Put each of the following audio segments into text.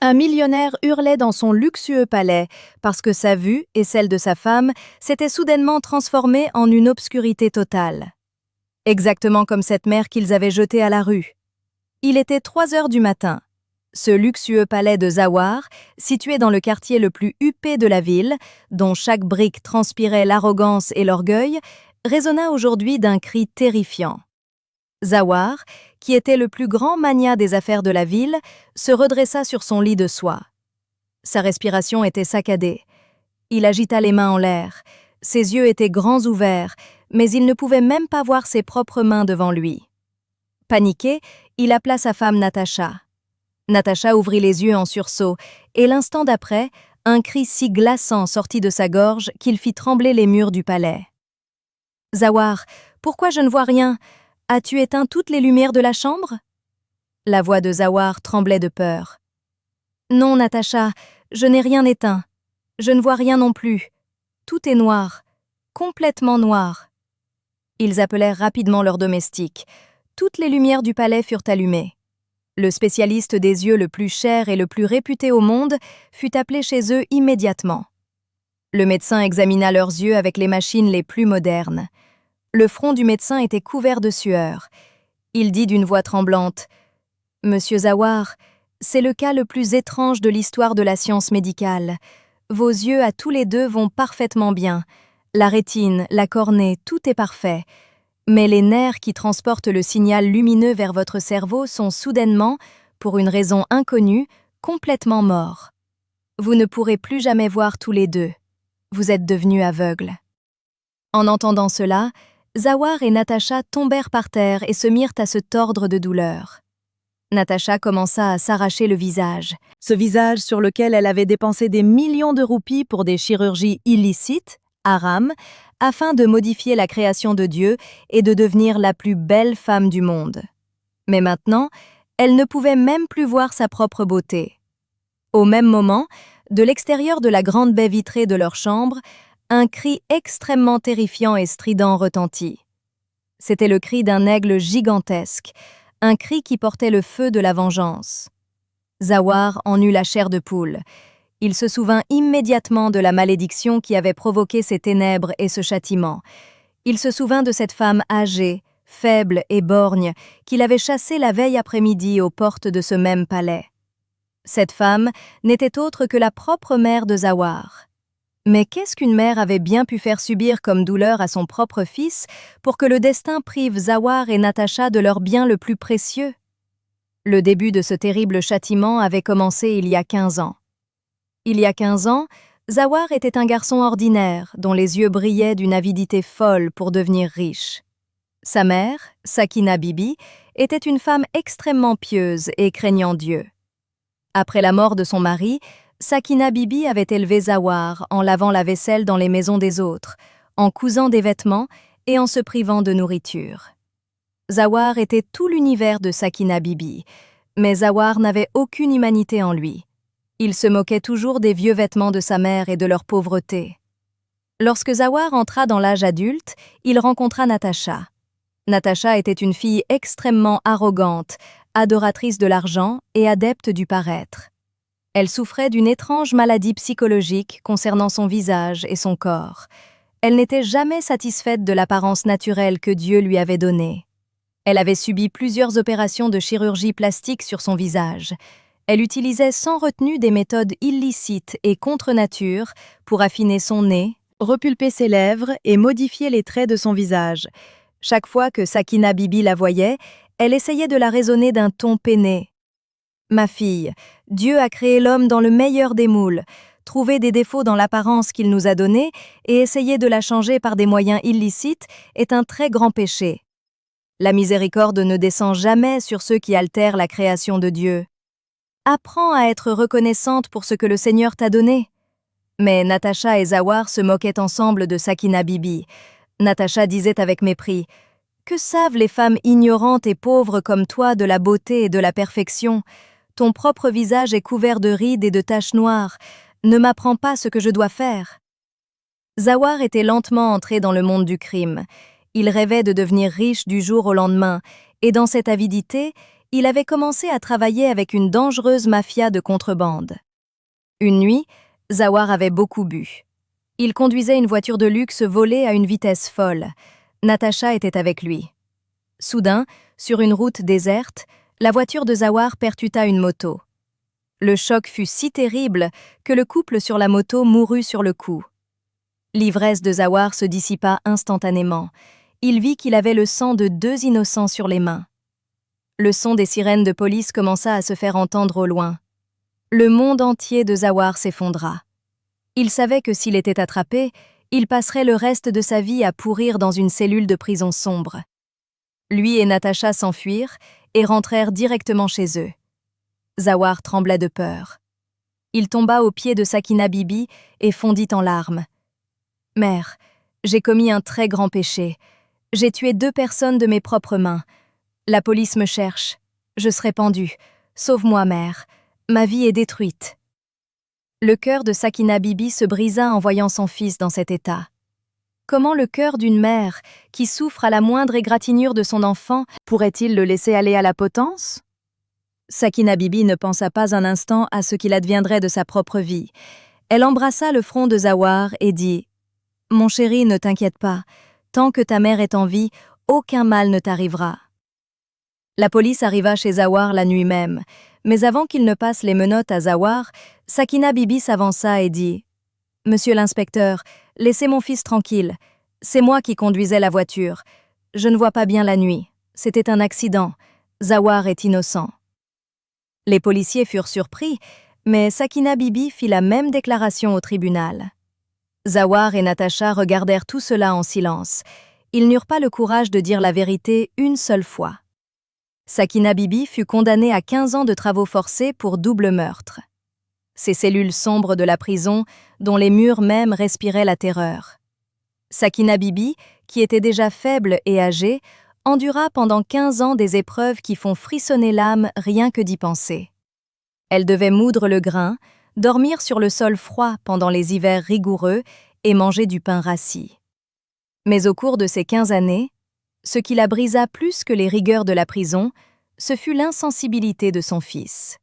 Un millionnaire hurlait dans son luxueux palais parce que sa vue et celle de sa femme s'étaient soudainement transformées en une obscurité totale. Exactement comme cette mère qu'ils avaient jetée à la rue. Il était 3 heures du matin. Ce luxueux palais de Zawar, situé dans le quartier le plus huppé de la ville, dont chaque brique transpirait l'arrogance et l'orgueil, résonna aujourd'hui d'un cri terrifiant. Zawar, qui était le plus grand magnat des affaires de la ville, se redressa sur son lit de soie. Sa respiration était saccadée. Il agita les mains en l'air. Ses yeux étaient grands ouverts, mais il ne pouvait même pas voir ses propres mains devant lui. Paniqué, il appela sa femme Natacha. Natacha ouvrit les yeux en sursaut, et l'instant d'après, un cri si glaçant sortit de sa gorge qu'il fit trembler les murs du palais. « Zawar, pourquoi je ne vois rien ? As-tu éteint toutes les lumières de la chambre ?» La voix de Zawar tremblait de peur. « Non, Natacha, je n'ai rien éteint. Je ne vois rien non plus. Tout est noir, complètement noir. » Ils appelèrent rapidement leur domestique. Toutes les lumières du palais furent allumées. Le spécialiste des yeux le plus cher et le plus réputé au monde fut appelé chez eux immédiatement. Le médecin examina leurs yeux avec les machines les plus modernes. Le front du médecin était couvert de sueur. Il dit d'une voix tremblante « Monsieur Zawar, c'est le cas le plus étrange de l'histoire de la science médicale. Vos yeux à tous les deux vont parfaitement bien. La rétine, la cornée, tout est parfait. Mais les nerfs qui transportent le signal lumineux vers votre cerveau sont soudainement, pour une raison inconnue, complètement morts. Vous ne pourrez plus jamais voir tous les deux. Vous êtes devenus aveugles. » En entendant cela, Zawar et Natacha tombèrent par terre et se mirent à se tordre de douleur. Natacha commença à s'arracher le visage. Ce visage sur lequel elle avait dépensé des millions de roupies pour des chirurgies illicites, haram, afin de modifier la création de Dieu et de devenir la plus belle femme du monde. Mais maintenant, elle ne pouvait même plus voir sa propre beauté. Au même moment, de l'extérieur de la grande baie vitrée de leur chambre, un cri extrêmement terrifiant et strident retentit. C'était le cri d'un aigle gigantesque, un cri qui portait le feu de la vengeance. Zawar en eut la chair de poule. Il se souvint immédiatement de la malédiction qui avait provoqué ces ténèbres et ce châtiment. Il se souvint de cette femme âgée, faible et borgne qu'il avait chassée la veille après-midi aux portes de ce même palais. Cette femme n'était autre que la propre mère de Zawar. Mais qu'est-ce qu'une mère avait bien pu faire subir comme douleur à son propre fils pour que le destin prive Zawar et Natacha de leur bien le plus précieux? Le début de ce terrible châtiment avait commencé il y a 15 ans. Il y a 15 ans, Zawar était un garçon ordinaire dont les yeux brillaient d'une avidité folle pour devenir riche. Sa mère, Sakina Bibi, était une femme extrêmement pieuse et craignant Dieu. Après la mort de son mari, Sakina Bibi avait élevé Zawar en lavant la vaisselle dans les maisons des autres, en cousant des vêtements et en se privant de nourriture. Zawar était tout l'univers de Sakina Bibi, mais Zawar n'avait aucune humanité en lui. Il se moquait toujours des vieux vêtements de sa mère et de leur pauvreté. Lorsque Zawar entra dans l'âge adulte, il rencontra Natacha. Natacha était une fille extrêmement arrogante, adoratrice de l'argent et adepte du paraître. Elle souffrait d'une étrange maladie psychologique concernant son visage et son corps. Elle n'était jamais satisfaite de l'apparence naturelle que Dieu lui avait donnée. Elle avait subi plusieurs opérations de chirurgie plastique sur son visage. Elle utilisait sans retenue des méthodes illicites et contre nature pour affiner son nez, repulper ses lèvres et modifier les traits de son visage. Chaque fois que Sakina Bibi la voyait, elle essayait de la raisonner d'un ton peiné. « Ma fille, Dieu a créé l'homme dans le meilleur des moules. Trouver des défauts dans l'apparence qu'il nous a donnée et essayer de la changer par des moyens illicites est un très grand péché. La miséricorde ne descend jamais sur ceux qui altèrent la création de Dieu. Apprends à être reconnaissante pour ce que le Seigneur t'a donné. » Mais Natacha et Zawar se moquaient ensemble de Sakina Bibi. Natacha disait avec mépris « Que savent les femmes ignorantes et pauvres comme toi de la beauté et de la perfection ? Ton propre visage est couvert de rides et de taches noires. Ne m'apprends pas ce que je dois faire. » Zawar était lentement entré dans le monde du crime. Il rêvait de devenir riche du jour au lendemain, et dans cette avidité, il avait commencé à travailler avec une dangereuse mafia de contrebande. Une nuit, Zawar avait beaucoup bu. Il conduisait une voiture de luxe volée à une vitesse folle. Natacha était avec lui. Soudain, sur une route déserte, la voiture de Zawar percuta une moto. Le choc fut si terrible que le couple sur la moto mourut sur le coup. L'ivresse de Zawar se dissipa instantanément. Il vit qu'il avait le sang de 2 innocents sur les mains. Le son des sirènes de police commença à se faire entendre au loin. Le monde entier de Zawar s'effondra. Il savait que s'il était attrapé, il passerait le reste de sa vie à pourrir dans une cellule de prison sombre. Lui et Natacha s'enfuirent et rentrèrent directement chez eux. Zawar tremblait de peur. Il tomba aux pieds de Sakina Bibi et fondit en larmes. « Mère, j'ai commis un très grand péché. J'ai tué 2 personnes de mes propres mains. La police me cherche. Je serai pendue. Sauve-moi, mère. Ma vie est détruite. » Le cœur de Sakina Bibi se brisa en voyant son fils dans cet état. Comment le cœur d'une mère, qui souffre à la moindre égratignure de son enfant, pourrait-il le laisser aller à la potence? Sakina Bibi ne pensa pas un instant à ce qu'il adviendrait de sa propre vie. Elle embrassa le front de Zawar et dit « Mon chéri, ne t'inquiète pas. Tant que ta mère est en vie, aucun mal ne t'arrivera. » La police arriva chez Zawar la nuit même, mais avant qu'il ne passe les menottes à Zawar, Sakina Bibi s'avança et dit « Monsieur l'inspecteur, laissez mon fils tranquille. C'est moi qui conduisais la voiture. Je ne vois pas bien la nuit. C'était un accident. Zawar est innocent. » Les policiers furent surpris, mais Sakina Bibi fit la même déclaration au tribunal. Zawar et Natacha regardèrent tout cela en silence. Ils n'eurent pas le courage de dire la vérité une seule fois. Sakina Bibi fut condamnée à 15 ans de travaux forcés pour double meurtre. Ces cellules sombres de la prison, dont les murs même respiraient la terreur. Sakina Bibi, qui était déjà faible et âgée, endura pendant 15 ans des épreuves qui font frissonner l'âme rien que d'y penser. Elle devait moudre le grain, dormir sur le sol froid pendant les hivers rigoureux et manger du pain rassis. Mais au cours de ces 15 années, ce qui la brisa plus que les rigueurs de la prison, ce fut l'insensibilité de son fils.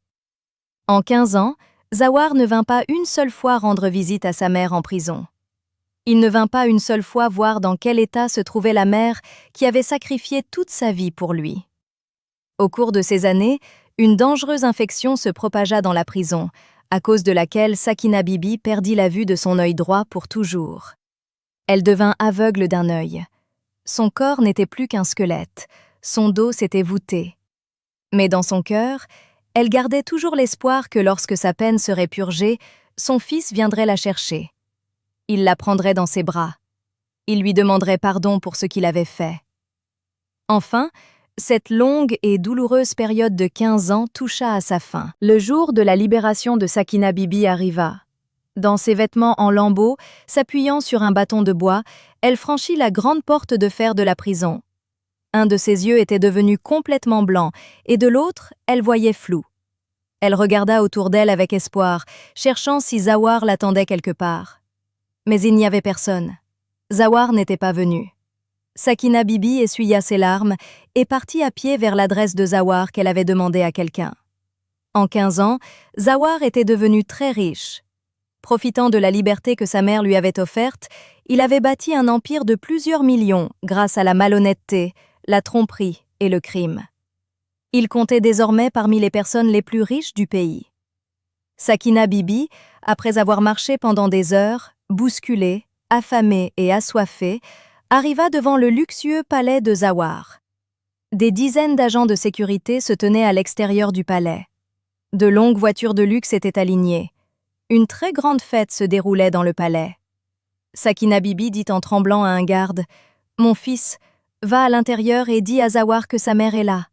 En 15 ans, Zawar ne vint pas une seule fois rendre visite à sa mère en prison. Il ne vint pas une seule fois voir dans quel état se trouvait la mère qui avait sacrifié toute sa vie pour lui. Au cours de ces années, une dangereuse infection se propagea dans la prison, à cause de laquelle Sakina Bibi perdit la vue de son œil droit pour toujours. Elle devint aveugle d'un œil. Son corps n'était plus qu'un squelette, son dos s'était voûté. Mais dans son cœur, elle gardait toujours l'espoir que lorsque sa peine serait purgée, son fils viendrait la chercher. Il la prendrait dans ses bras. Il lui demanderait pardon pour ce qu'il avait fait. Enfin, cette longue et douloureuse période de 15 ans toucha à sa fin. Le jour de la libération de Sakina Bibi arriva. Dans ses vêtements en lambeaux, s'appuyant sur un bâton de bois, elle franchit la grande porte de fer de la prison. Un de ses yeux était devenu complètement blanc, et de l'autre, elle voyait flou. Elle regarda autour d'elle avec espoir, cherchant si Zawar l'attendait quelque part. Mais il n'y avait personne. Zawar n'était pas venu. Sakina Bibi essuya ses larmes et partit à pied vers l'adresse de Zawar qu'elle avait demandé à quelqu'un. En 15 ans, Zawar était devenu très riche. Profitant de la liberté que sa mère lui avait offerte, il avait bâti un empire de plusieurs millions grâce à la malhonnêteté, la tromperie et le crime. Il comptait désormais parmi les personnes les plus riches du pays. Sakina Bibi, après avoir marché pendant des heures, bousculée, affamée et assoiffée, arriva devant le luxueux palais de Zawar. Des dizaines d'agents de sécurité se tenaient à l'extérieur du palais. De longues voitures de luxe étaient alignées. Une très grande fête se déroulait dans le palais. Sakina Bibi dit en tremblant à un garde « Mon fils, va à l'intérieur et dis à Zawar que sa mère est là. »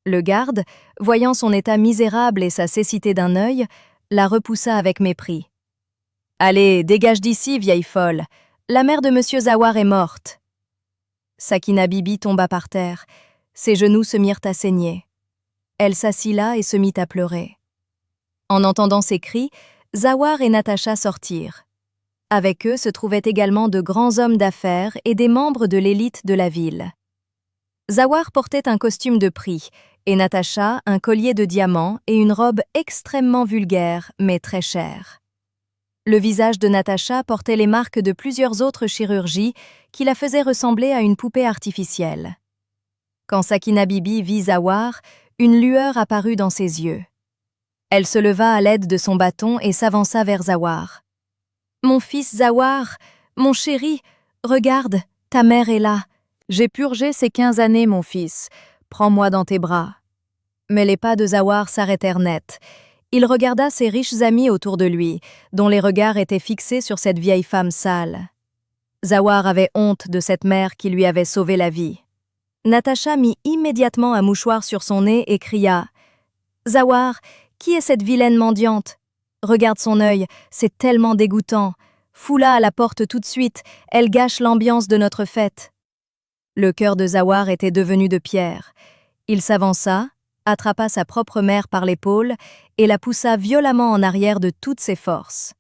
Le garde, voyant son état misérable et sa cécité d'un œil, la repoussa avec mépris. « Allez, dégage d'ici, vieille folle. La mère de Monsieur Zawar est morte. » Sakina Bibi tomba par terre. Ses genoux se mirent à saigner. Elle s'assit là et se mit à pleurer. En entendant ces cris, Zawar et Natacha sortirent. Avec eux se trouvaient également de grands hommes d'affaires et des membres de l'élite de la ville. Zawar portait un costume de prix et Natacha un collier de diamants et une robe extrêmement vulgaire, mais très chère. Le visage de Natacha portait les marques de plusieurs autres chirurgies qui la faisaient ressembler à une poupée artificielle. Quand Sakina Bibi vit Zawar, une lueur apparut dans ses yeux. Elle se leva à l'aide de son bâton et s'avança vers Zawar. « Mon fils Zawar, mon chéri, regarde, ta mère est là. J'ai purgé ces 15 années, mon fils. Prends-moi dans tes bras. » Mais les pas de Zawar s'arrêtèrent net. Il regarda ses riches amis autour de lui, dont les regards étaient fixés sur cette vieille femme sale. Zawar avait honte de cette mère qui lui avait sauvé la vie. Natacha mit immédiatement un mouchoir sur son nez et cria « Zawar, qui est cette vilaine mendiante? Regarde son œil, c'est tellement dégoûtant. Fous-la à la porte tout de suite, elle gâche l'ambiance de notre fête. » Le cœur de Zawar était devenu de pierre. Il s'avança, attrapa sa propre mère par l'épaule et la poussa violemment en arrière de toutes ses forces.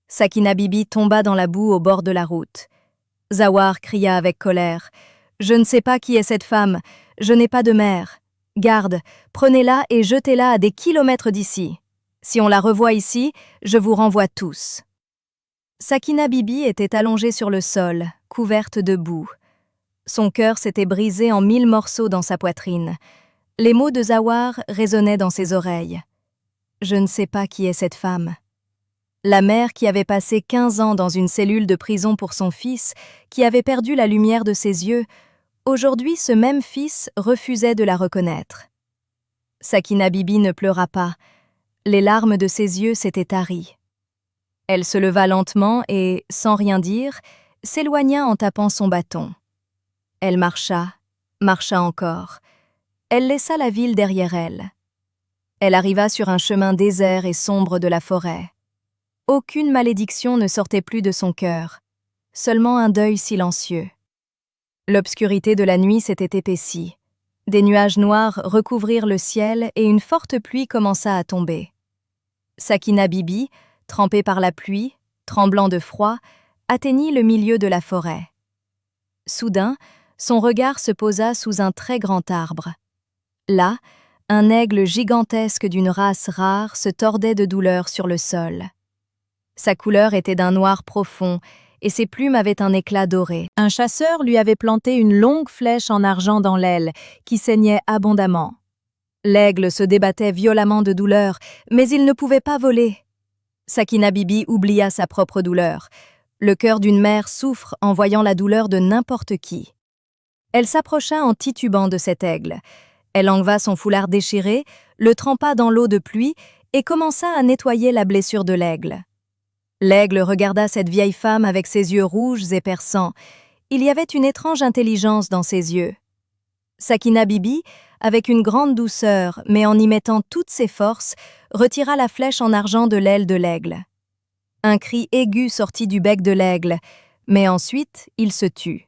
Sakina Bibi tomba dans la boue au bord de la route. Zawar cria avec colère « Je ne sais pas qui est cette femme, je n'ai pas de mère. Garde, prenez-la et jetez-la à des kilomètres d'ici. Si on la revoit ici, je vous renvoie tous. » Sakina Bibi était allongée sur le sol, couverte de boue. Son cœur s'était brisé en 1000 morceaux dans sa poitrine. Les mots de Zawar résonnaient dans ses oreilles. Je ne sais pas qui est cette femme. La mère qui avait passé 15 ans dans une cellule de prison pour son fils, qui avait perdu la lumière de ses yeux, aujourd'hui ce même fils refusait de la reconnaître. Sakina Bibi ne pleura pas. Les larmes de ses yeux s'étaient taries. Elle se leva lentement et, sans rien dire, s'éloigna en tapant son bâton. Elle marcha encore. Elle laissa la ville derrière elle. Elle arriva sur un chemin désert et sombre de la forêt. Aucune malédiction ne sortait plus de son cœur, seulement un deuil silencieux. L'obscurité de la nuit s'était épaissie. Des nuages noirs recouvrirent le ciel et une forte pluie commença à tomber. Sakina Bibi, trempée par la pluie, tremblant de froid, atteignit le milieu de la forêt. Soudain, son regard se posa sous un très grand arbre. Là, un aigle gigantesque d'une race rare se tordait de douleur sur le sol. Sa couleur était d'un noir profond et ses plumes avaient un éclat doré. Un chasseur lui avait planté une longue flèche en argent dans l'aile, qui saignait abondamment. L'aigle se débattait violemment de douleur, mais il ne pouvait pas voler. Sakina Bibi oublia sa propre douleur. Le cœur d'une mère souffre en voyant la douleur de n'importe qui. Elle s'approcha en titubant de cet aigle. Elle enleva son foulard déchiré, le trempa dans l'eau de pluie et commença à nettoyer la blessure de l'aigle. L'aigle regarda cette vieille femme avec ses yeux rouges et perçants. Il y avait une étrange intelligence dans ses yeux. Sakina Bibi, avec une grande douceur, mais en y mettant toutes ses forces, retira la flèche en argent de l'aile de l'aigle. Un cri aigu sortit du bec de l'aigle, mais ensuite il se tut.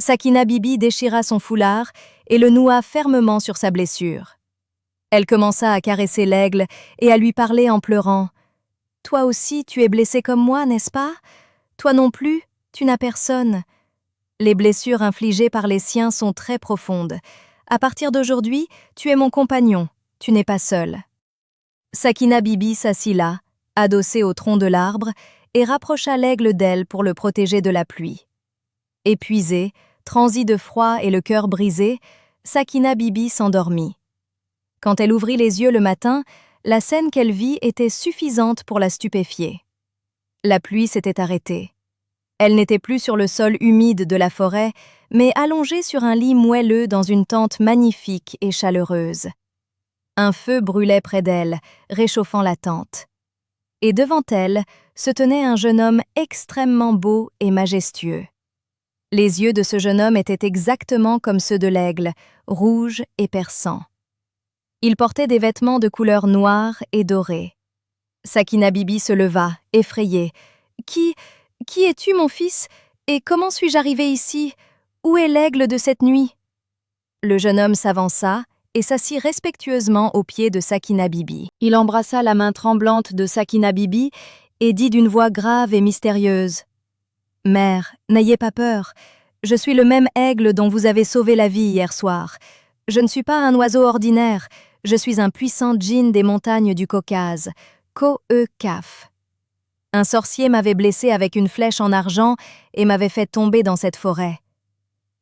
Sakina Bibi déchira son foulard et le noua fermement sur sa blessure. Elle commença à caresser l'aigle et à lui parler en pleurant. « Toi aussi, tu es blessé comme moi, n'est-ce pas? Toi non plus, tu n'as personne. Les blessures infligées par les siens sont très profondes. À partir d'aujourd'hui, tu es mon compagnon, tu n'es pas seul. » Sakina Bibi s'assit là, adossée au tronc de l'arbre, et rapprocha l'aigle d'elle pour le protéger de la pluie. Épuisée, transie de froid et le cœur brisé, Sakina Bibi s'endormit. Quand elle ouvrit les yeux le matin, la scène qu'elle vit était suffisante pour la stupéfier. La pluie s'était arrêtée. Elle n'était plus sur le sol humide de la forêt, mais allongée sur un lit moelleux dans une tente magnifique et chaleureuse. Un feu brûlait près d'elle, réchauffant la tente. Et devant elle se tenait un jeune homme extrêmement beau et majestueux. Les yeux de ce jeune homme étaient exactement comme ceux de l'aigle, rouges et perçants. Il portait des vêtements de couleur noire et dorée. Sakina Bibi se leva, effrayée. « Qui es-tu, mon fils? Et comment suis-je arrivée ici? Où est l'aigle de cette nuit ?» Le jeune homme s'avança et s'assit respectueusement aux pieds de Sakina Bibi. Il embrassa la main tremblante de Sakina Bibi et dit d'une voix grave et mystérieuse. « Mère, n'ayez pas peur. Je suis le même aigle dont vous avez sauvé la vie hier soir. Je ne suis pas un oiseau ordinaire, je suis un puissant djinn des montagnes du Caucase, Ko-E-Kaf. Un sorcier m'avait blessé avec une flèche en argent et m'avait fait tomber dans cette forêt.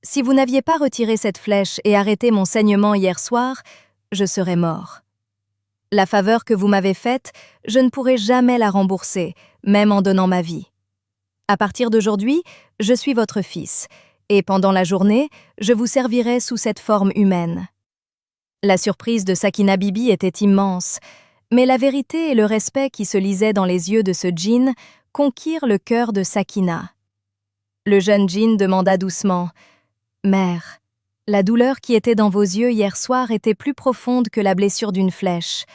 Si vous n'aviez pas retiré cette flèche et arrêté mon saignement hier soir, je serais mort. La faveur que vous m'avez faite, je ne pourrai jamais la rembourser, même en donnant ma vie. À partir d'aujourd'hui, je suis votre fils, et pendant la journée, je vous servirai sous cette forme humaine. La surprise de Sakina Bibi était immense, mais la vérité et le respect qui se lisaient dans les yeux de ce djinn conquirent le cœur de Sakina. Le jeune djinn demanda doucement « Mère, la douleur qui était dans vos yeux hier soir était plus profonde que la blessure d'une flèche.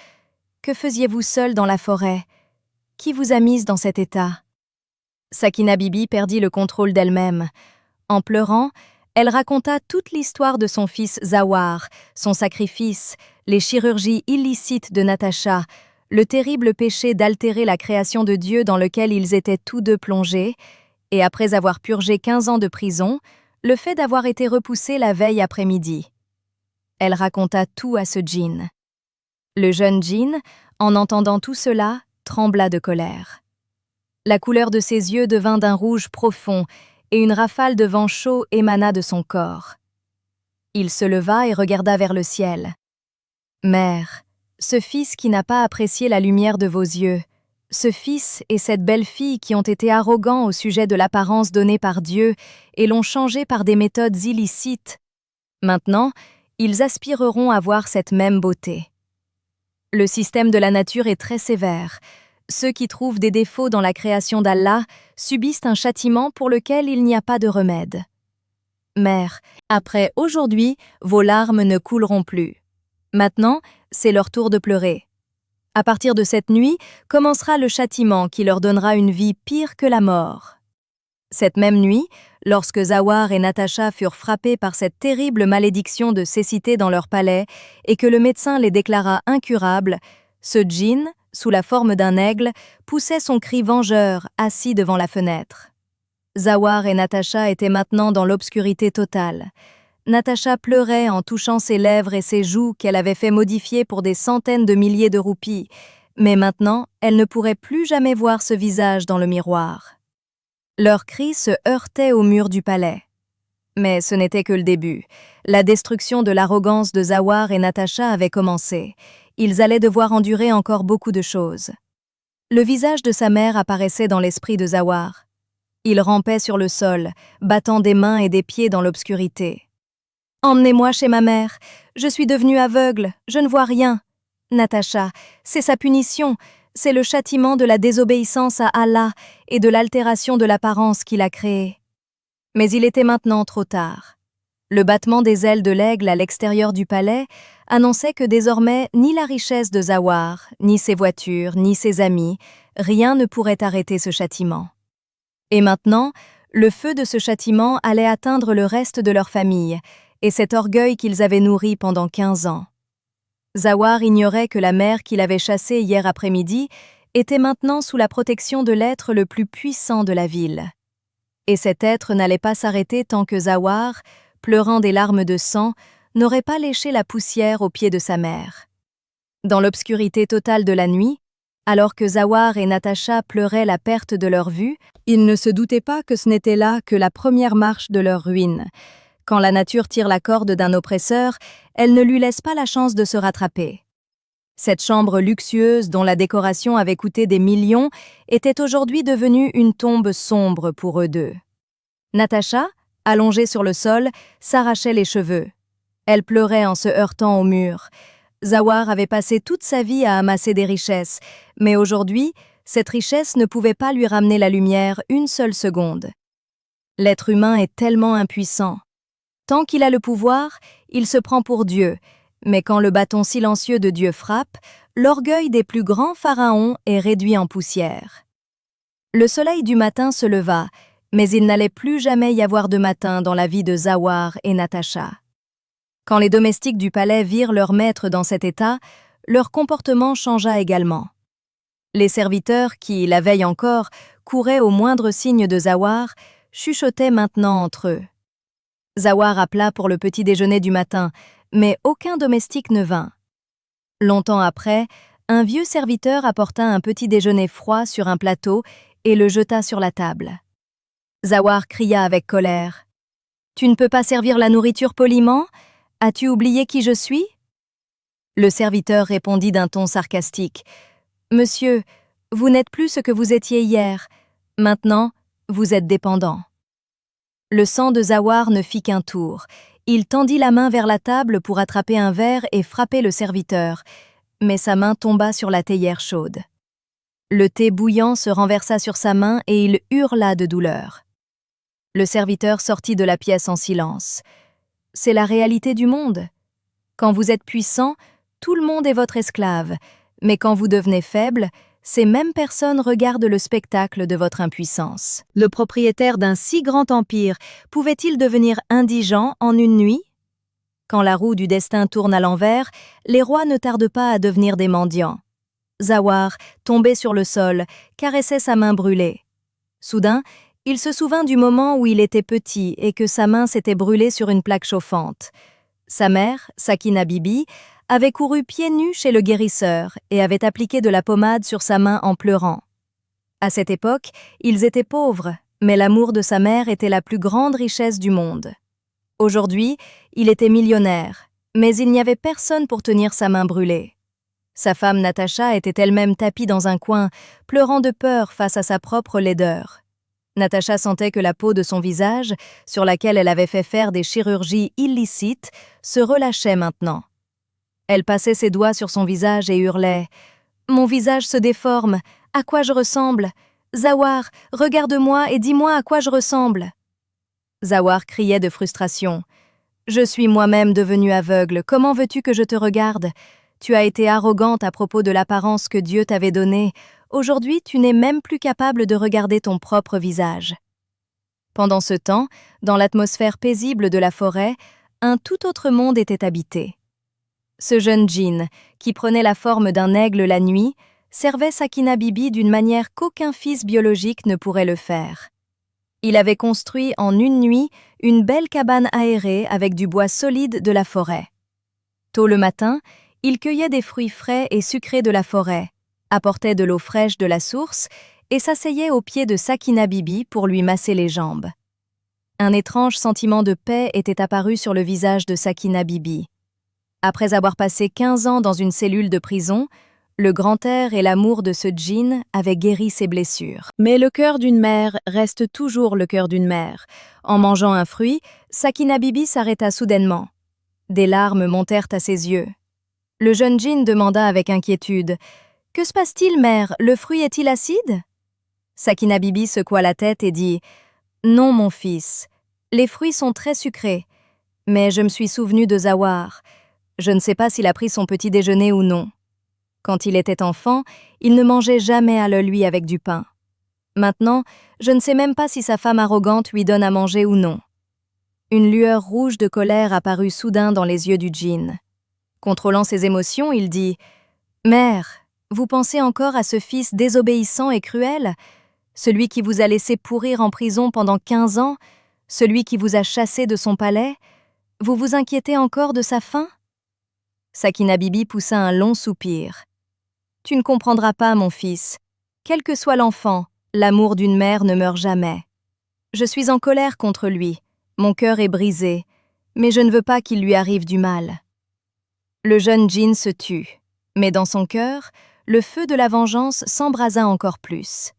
Que faisiez-vous seule dans la forêt? Qui vous a mise dans cet état ?» Sakina Bibi perdit le contrôle d'elle-même. En pleurant, elle raconta toute l'histoire de son fils Zawar, son sacrifice, les chirurgies illicites de Natacha, le terrible péché d'altérer la création de Dieu dans lequel ils étaient tous deux plongés, et après avoir purgé 15 ans de prison, le fait d'avoir été repoussé la veille après-midi. Elle raconta tout à ce djinn. Le jeune djinn, en entendant tout cela, trembla de colère. La couleur de ses yeux devint d'un rouge profond et une rafale de vent chaud émana de son corps. Il se leva et regarda vers le ciel. « Mère, ce fils qui n'a pas apprécié la lumière de vos yeux, ce fils et cette belle-fille qui ont été arrogants au sujet de l'apparence donnée par Dieu et l'ont changée par des méthodes illicites, maintenant, ils aspireront à voir cette même beauté. Le système de la nature est très sévère. Ceux qui trouvent des défauts dans la création d'Allah subissent un châtiment pour lequel il n'y a pas de remède. Mère, après aujourd'hui, vos larmes ne couleront plus. Maintenant, c'est leur tour de pleurer. À partir de cette nuit, commencera le châtiment qui leur donnera une vie pire que la mort. » Cette même nuit, lorsque Zawar et Natacha furent frappés par cette terrible malédiction de cécité dans leur palais et que le médecin les déclara incurables, ce djinn, sous la forme d'un aigle, poussait son cri vengeur assis devant la fenêtre. Zawar et Natacha étaient maintenant dans l'obscurité totale. Natacha pleurait en touchant ses lèvres et ses joues qu'elle avait fait modifier pour des centaines de milliers de roupies, mais maintenant, elle ne pourrait plus jamais voir ce visage dans le miroir. Leurs cris se heurtaient au mur du palais. Mais ce n'était que le début. La destruction de l'arrogance de Zawar et Natacha avait commencé. Ils allaient devoir endurer encore beaucoup de choses. Le visage de sa mère apparaissait dans l'esprit de Zawar. Il rampait sur le sol, battant des mains et des pieds dans l'obscurité. « Emmenez-moi chez ma mère. Je suis devenue aveugle, je ne vois rien. Natacha, c'est sa punition, c'est le châtiment de la désobéissance à Allah et de l'altération de l'apparence qu'il a créée. » Mais il était maintenant trop tard. Le battement des ailes de l'aigle à l'extérieur du palais annonçait que désormais ni la richesse de Zawar, ni ses voitures, ni ses amis, rien ne pourrait arrêter ce châtiment. Et maintenant, le feu de ce châtiment allait atteindre le reste de leur famille et cet orgueil qu'ils avaient nourri pendant 15 ans. Zawar ignorait que la mère qu'il avait chassée hier après-midi était maintenant sous la protection de l'être le plus puissant de la ville. Et cet être n'allait pas s'arrêter tant que Zawar, pleurant des larmes de sang, n'aurait pas léché la poussière aux pieds de sa mère. Dans l'obscurité totale de la nuit, alors que Zawar et Natacha pleuraient la perte de leur vue, ils ne se doutaient pas que ce n'était là que la première marche de leur ruine. Quand la nature tire la corde d'un oppresseur, elle ne lui laisse pas la chance de se rattraper. Cette chambre luxueuse dont la décoration avait coûté des millions était aujourd'hui devenue une tombe sombre pour eux deux. Natacha, allongée sur le sol, s'arrachait les cheveux. Elle pleurait en se heurtant au mur. Zawar avait passé toute sa vie à amasser des richesses, mais aujourd'hui, cette richesse ne pouvait pas lui ramener la lumière une seule seconde. L'être humain est tellement impuissant. Tant qu'il a le pouvoir, il se prend pour Dieu, mais quand le bâton silencieux de Dieu frappe, l'orgueil des plus grands pharaons est réduit en poussière. Le soleil du matin se leva, mais il n'allait plus jamais y avoir de matin dans la vie de Zawar et Natacha. Quand les domestiques du palais virent leur maître dans cet état, leur comportement changea également. Les serviteurs qui, la veille encore, couraient au moindre signe de Zawar, chuchotaient maintenant entre eux. Zawar appela pour le petit déjeuner du matin, mais aucun domestique ne vint. Longtemps après, un vieux serviteur apporta un petit déjeuner froid sur un plateau et le jeta sur la table. Zawar cria avec colère. « Tu ne peux pas servir la nourriture poliment? As-tu oublié qui je suis ?» Le serviteur répondit d'un ton sarcastique. « Monsieur, vous n'êtes plus ce que vous étiez hier. Maintenant, vous êtes dépendant. » Le sang de Zawar ne fit qu'un tour. Il tendit la main vers la table pour attraper un verre et frapper le serviteur, mais sa main tomba sur la théière chaude. Le thé bouillant se renversa sur sa main et il hurla de douleur. Le serviteur sortit de la pièce en silence. C'est la réalité du monde. Quand vous êtes puissant, tout le monde est votre esclave, mais quand vous devenez faible, ces mêmes personnes regardent le spectacle de votre impuissance. Le propriétaire d'un si grand empire pouvait-il devenir indigent en une nuit? Quand la roue du destin tourne à l'envers, les rois ne tardent pas à devenir des mendiants. Zawar, tombé sur le sol, caressait sa main brûlée. Soudain, il se souvint du moment où il était petit et que sa main s'était brûlée sur une plaque chauffante. Sa mère, Sakina Bibi, avait couru pieds nus chez le guérisseur et avait appliqué de la pommade sur sa main en pleurant. À cette époque, ils étaient pauvres, mais l'amour de sa mère était la plus grande richesse du monde. Aujourd'hui, il était millionnaire, mais il n'y avait personne pour tenir sa main brûlée. Sa femme Natacha était elle-même tapie dans un coin, pleurant de peur face à sa propre laideur. Natacha sentait que la peau de son visage, sur laquelle elle avait fait faire des chirurgies illicites, se relâchait maintenant. Elle passait ses doigts sur son visage et hurlait « Mon visage se déforme, à quoi je ressemble? Zawar, regarde-moi et dis-moi à quoi je ressemble !» Zawar criait de frustration. « Je suis moi-même devenue aveugle, comment veux-tu que je te regarde? Tu as été arrogante à propos de l'apparence que Dieu t'avait donnée. Aujourd'hui, tu n'es même plus capable de regarder ton propre visage. » Pendant ce temps, dans l'atmosphère paisible de la forêt, un tout autre monde était habité. Ce jeune djinn, qui prenait la forme d'un aigle la nuit, servait Sakina Bibi d'une manière qu'aucun fils biologique ne pourrait le faire. Il avait construit en une nuit une belle cabane aérée avec du bois solide de la forêt. Tôt le matin, il cueillait des fruits frais et sucrés de la forêt, apportait de l'eau fraîche de la source et s'asseyait au pied de Sakina Bibi pour lui masser les jambes. Un étrange sentiment de paix était apparu sur le visage de Sakina Bibi. Après avoir passé 15 ans dans une cellule de prison, le grand air et l'amour de ce djinn avaient guéri ses blessures. Mais le cœur d'une mère reste toujours le cœur d'une mère. En mangeant un fruit, Sakina Bibi s'arrêta soudainement. Des larmes montèrent à ses yeux. Le jeune djinn demanda avec inquiétude « Que se passe-t-il, mère? Le fruit est-il acide ?» Sakina Bibi secoua la tête et dit « Non, mon fils, les fruits sont très sucrés, mais je me suis souvenu de Zawar. Je ne sais pas s'il a pris son petit déjeuner ou non. Quand il était enfant, il ne mangeait jamais à lui avec du pain. Maintenant, je ne sais même pas si sa femme arrogante lui donne à manger ou non. » Une lueur rouge de colère apparut soudain dans les yeux du djinn. Contrôlant ses émotions, il dit « Mère, vous pensez encore à ce fils désobéissant et cruel, celui qui vous a laissé pourrir en prison pendant 15 ans, celui qui vous a chassé de son palais? Vous vous inquiétez encore de sa fin ?» Sakina Bibi poussa un long soupir. « Tu ne comprendras pas, mon fils. Quel que soit l'enfant, l'amour d'une mère ne meurt jamais. Je suis en colère contre lui, mon cœur est brisé, mais je ne veux pas qu'il lui arrive du mal. » Le jeune djinn se tut, mais dans son cœur, le feu de la vengeance s'embrasa encore plus.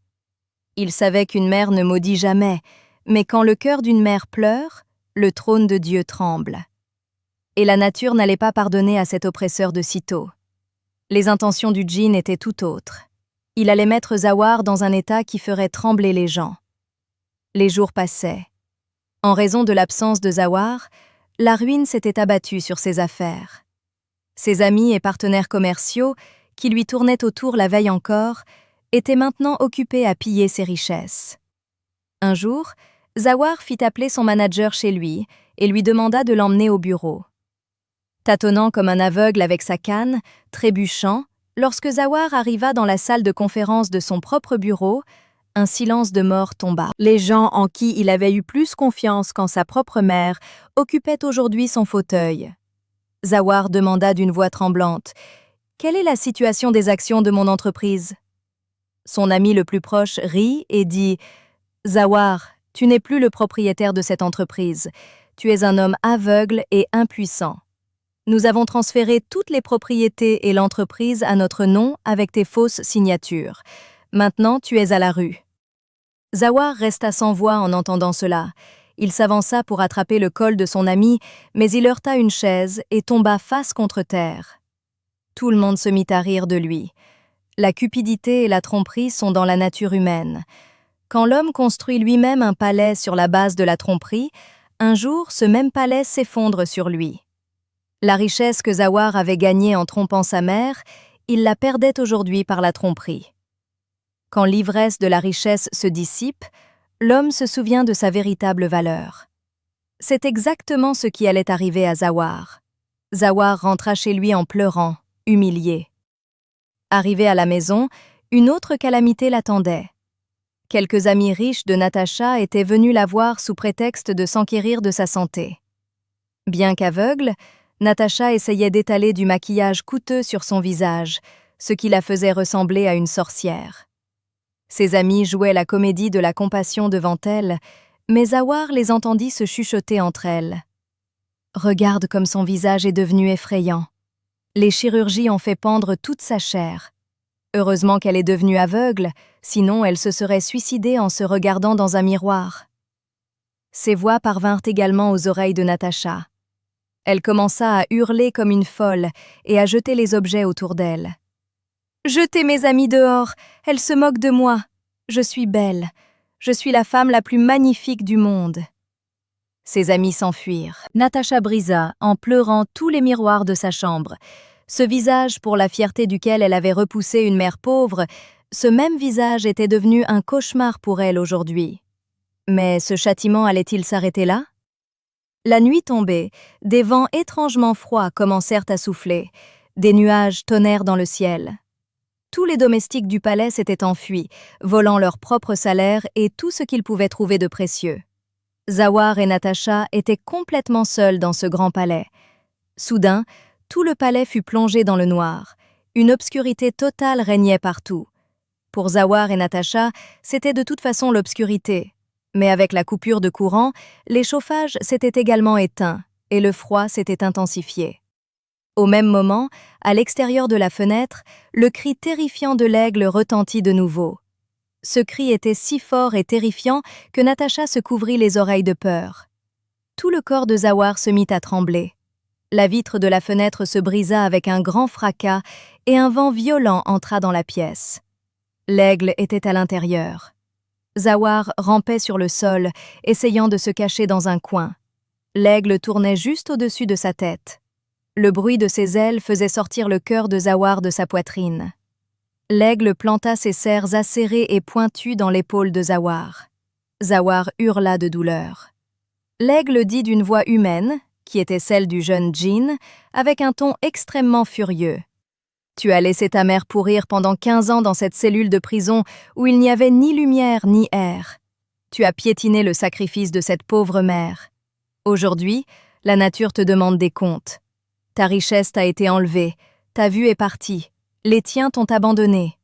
Il savait qu'une mère ne maudit jamais, mais quand le cœur d'une mère pleure, le trône de Dieu tremble. Et la nature n'allait pas pardonner à cet oppresseur de sitôt. Les intentions du djinn étaient tout autres. Il allait mettre Zawar dans un état qui ferait trembler les gens. Les jours passaient. En raison de l'absence de Zawar, la ruine s'était abattue sur ses affaires. Ses amis et partenaires commerciaux, qui lui tournaient autour la veille encore, étaient maintenant occupés à piller ses richesses. Un jour, Zawar fit appeler son manager chez lui et lui demanda de l'emmener au bureau. Tâtonnant comme un aveugle avec sa canne, trébuchant, lorsque Zawar arriva dans la salle de conférence de son propre bureau, un silence de mort tomba. Les gens en qui il avait eu plus confiance qu'en sa propre mère occupaient aujourd'hui son fauteuil. Zawar demanda d'une voix tremblante. « Quelle est la situation des actions de mon entreprise ?» Son ami le plus proche rit et dit « Zawar, tu n'es plus le propriétaire de cette entreprise. Tu es un homme aveugle et impuissant. Nous avons transféré toutes les propriétés et l'entreprise à notre nom avec tes fausses signatures. Maintenant, tu es à la rue. » Zawar resta sans voix en entendant cela. Il s'avança pour attraper le col de son ami, mais il heurta une chaise et tomba face contre terre. Tout le monde se mit à rire de lui. La cupidité et la tromperie sont dans la nature humaine. Quand l'homme construit lui-même un palais sur la base de la tromperie, un jour, ce même palais s'effondre sur lui. La richesse que Zawar avait gagnée en trompant sa mère, il la perdait aujourd'hui par la tromperie. Quand l'ivresse de la richesse se dissipe, l'homme se souvient de sa véritable valeur. C'est exactement ce qui allait arriver à Zawar. Zawar rentra chez lui en pleurant, humilié. Arrivé à la maison, une autre calamité l'attendait. Quelques amis riches de Natacha étaient venus la voir sous prétexte de s'enquérir de sa santé. Bien qu'aveugle, Natacha essayait d'étaler du maquillage coûteux sur son visage, ce qui la faisait ressembler à une sorcière. Ses amis jouaient la comédie de la compassion devant elle, mais Zawar les entendit se chuchoter entre elles. « Regarde comme son visage est devenu effrayant. Les chirurgies ont fait pendre toute sa chair. Heureusement qu'elle est devenue aveugle, sinon elle se serait suicidée en se regardant dans un miroir. » Ces voix parvinrent également aux oreilles de Natacha. Elle commença à hurler comme une folle et à jeter les objets autour d'elle. « Jetez mes amis dehors, elles se moquent de moi. Je suis belle, je suis la femme la plus magnifique du monde. » Ses amis s'enfuirent. Natacha brisa, en pleurant, tous les miroirs de sa chambre. Ce visage pour la fierté duquel elle avait repoussé une mère pauvre, ce même visage était devenu un cauchemar pour elle aujourd'hui. Mais ce châtiment allait-il s'arrêter là? La nuit tombée, des vents étrangement froids commencèrent à souffler. Des nuages tonnèrent dans le ciel. Tous les domestiques du palais s'étaient enfuis, volant leur propre salaire et tout ce qu'ils pouvaient trouver de précieux. Zawar et Natacha étaient complètement seuls dans ce grand palais. Soudain, tout le palais fut plongé dans le noir. Une obscurité totale régnait partout. Pour Zawar et Natacha, c'était de toute façon l'obscurité. Mais avec la coupure de courant, les chauffages s'étaient également éteints et le froid s'était intensifié. Au même moment, à l'extérieur de la fenêtre, le cri terrifiant de l'aigle retentit de nouveau. Ce cri était si fort et terrifiant que Natacha se couvrit les oreilles de peur. Tout le corps de Zawar se mit à trembler. La vitre de la fenêtre se brisa avec un grand fracas et un vent violent entra dans la pièce. L'aigle était à l'intérieur. Zawar rampait sur le sol, essayant de se cacher dans un coin. L'aigle tournait juste au-dessus de sa tête. Le bruit de ses ailes faisait sortir le cœur de Zawar de sa poitrine. L'aigle planta ses serres acérées et pointues dans l'épaule de Zawar. Zawar hurla de douleur. L'aigle dit d'une voix humaine, qui était celle du jeune djinn, avec un ton extrêmement furieux. « Tu as laissé ta mère pourrir pendant 15 ans dans cette cellule de prison où il n'y avait ni lumière ni air. Tu as piétiné le sacrifice de cette pauvre mère. Aujourd'hui, la nature te demande des comptes. Ta richesse t'a été enlevée, ta vue est partie, les tiens t'ont abandonné.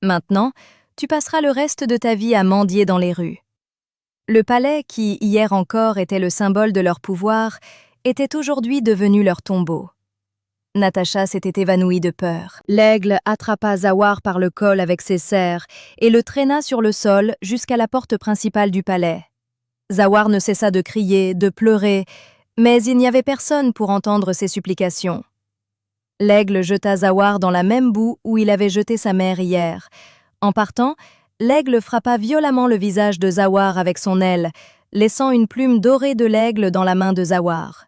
Maintenant, tu passeras le reste de ta vie à mendier dans les rues. » Le palais, qui hier encore était le symbole de leur pouvoir, était aujourd'hui devenu leur tombeau. Natacha s'était évanouie de peur. L'aigle attrapa Zawar par le col avec ses serres et le traîna sur le sol jusqu'à la porte principale du palais. Zawar ne cessa de crier, de pleurer, mais il n'y avait personne pour entendre ses supplications. L'aigle jeta Zawar dans la même boue où il avait jeté sa mère hier. En partant, l'aigle frappa violemment le visage de Zawar avec son aile, laissant une plume dorée de l'aigle dans la main de Zawar.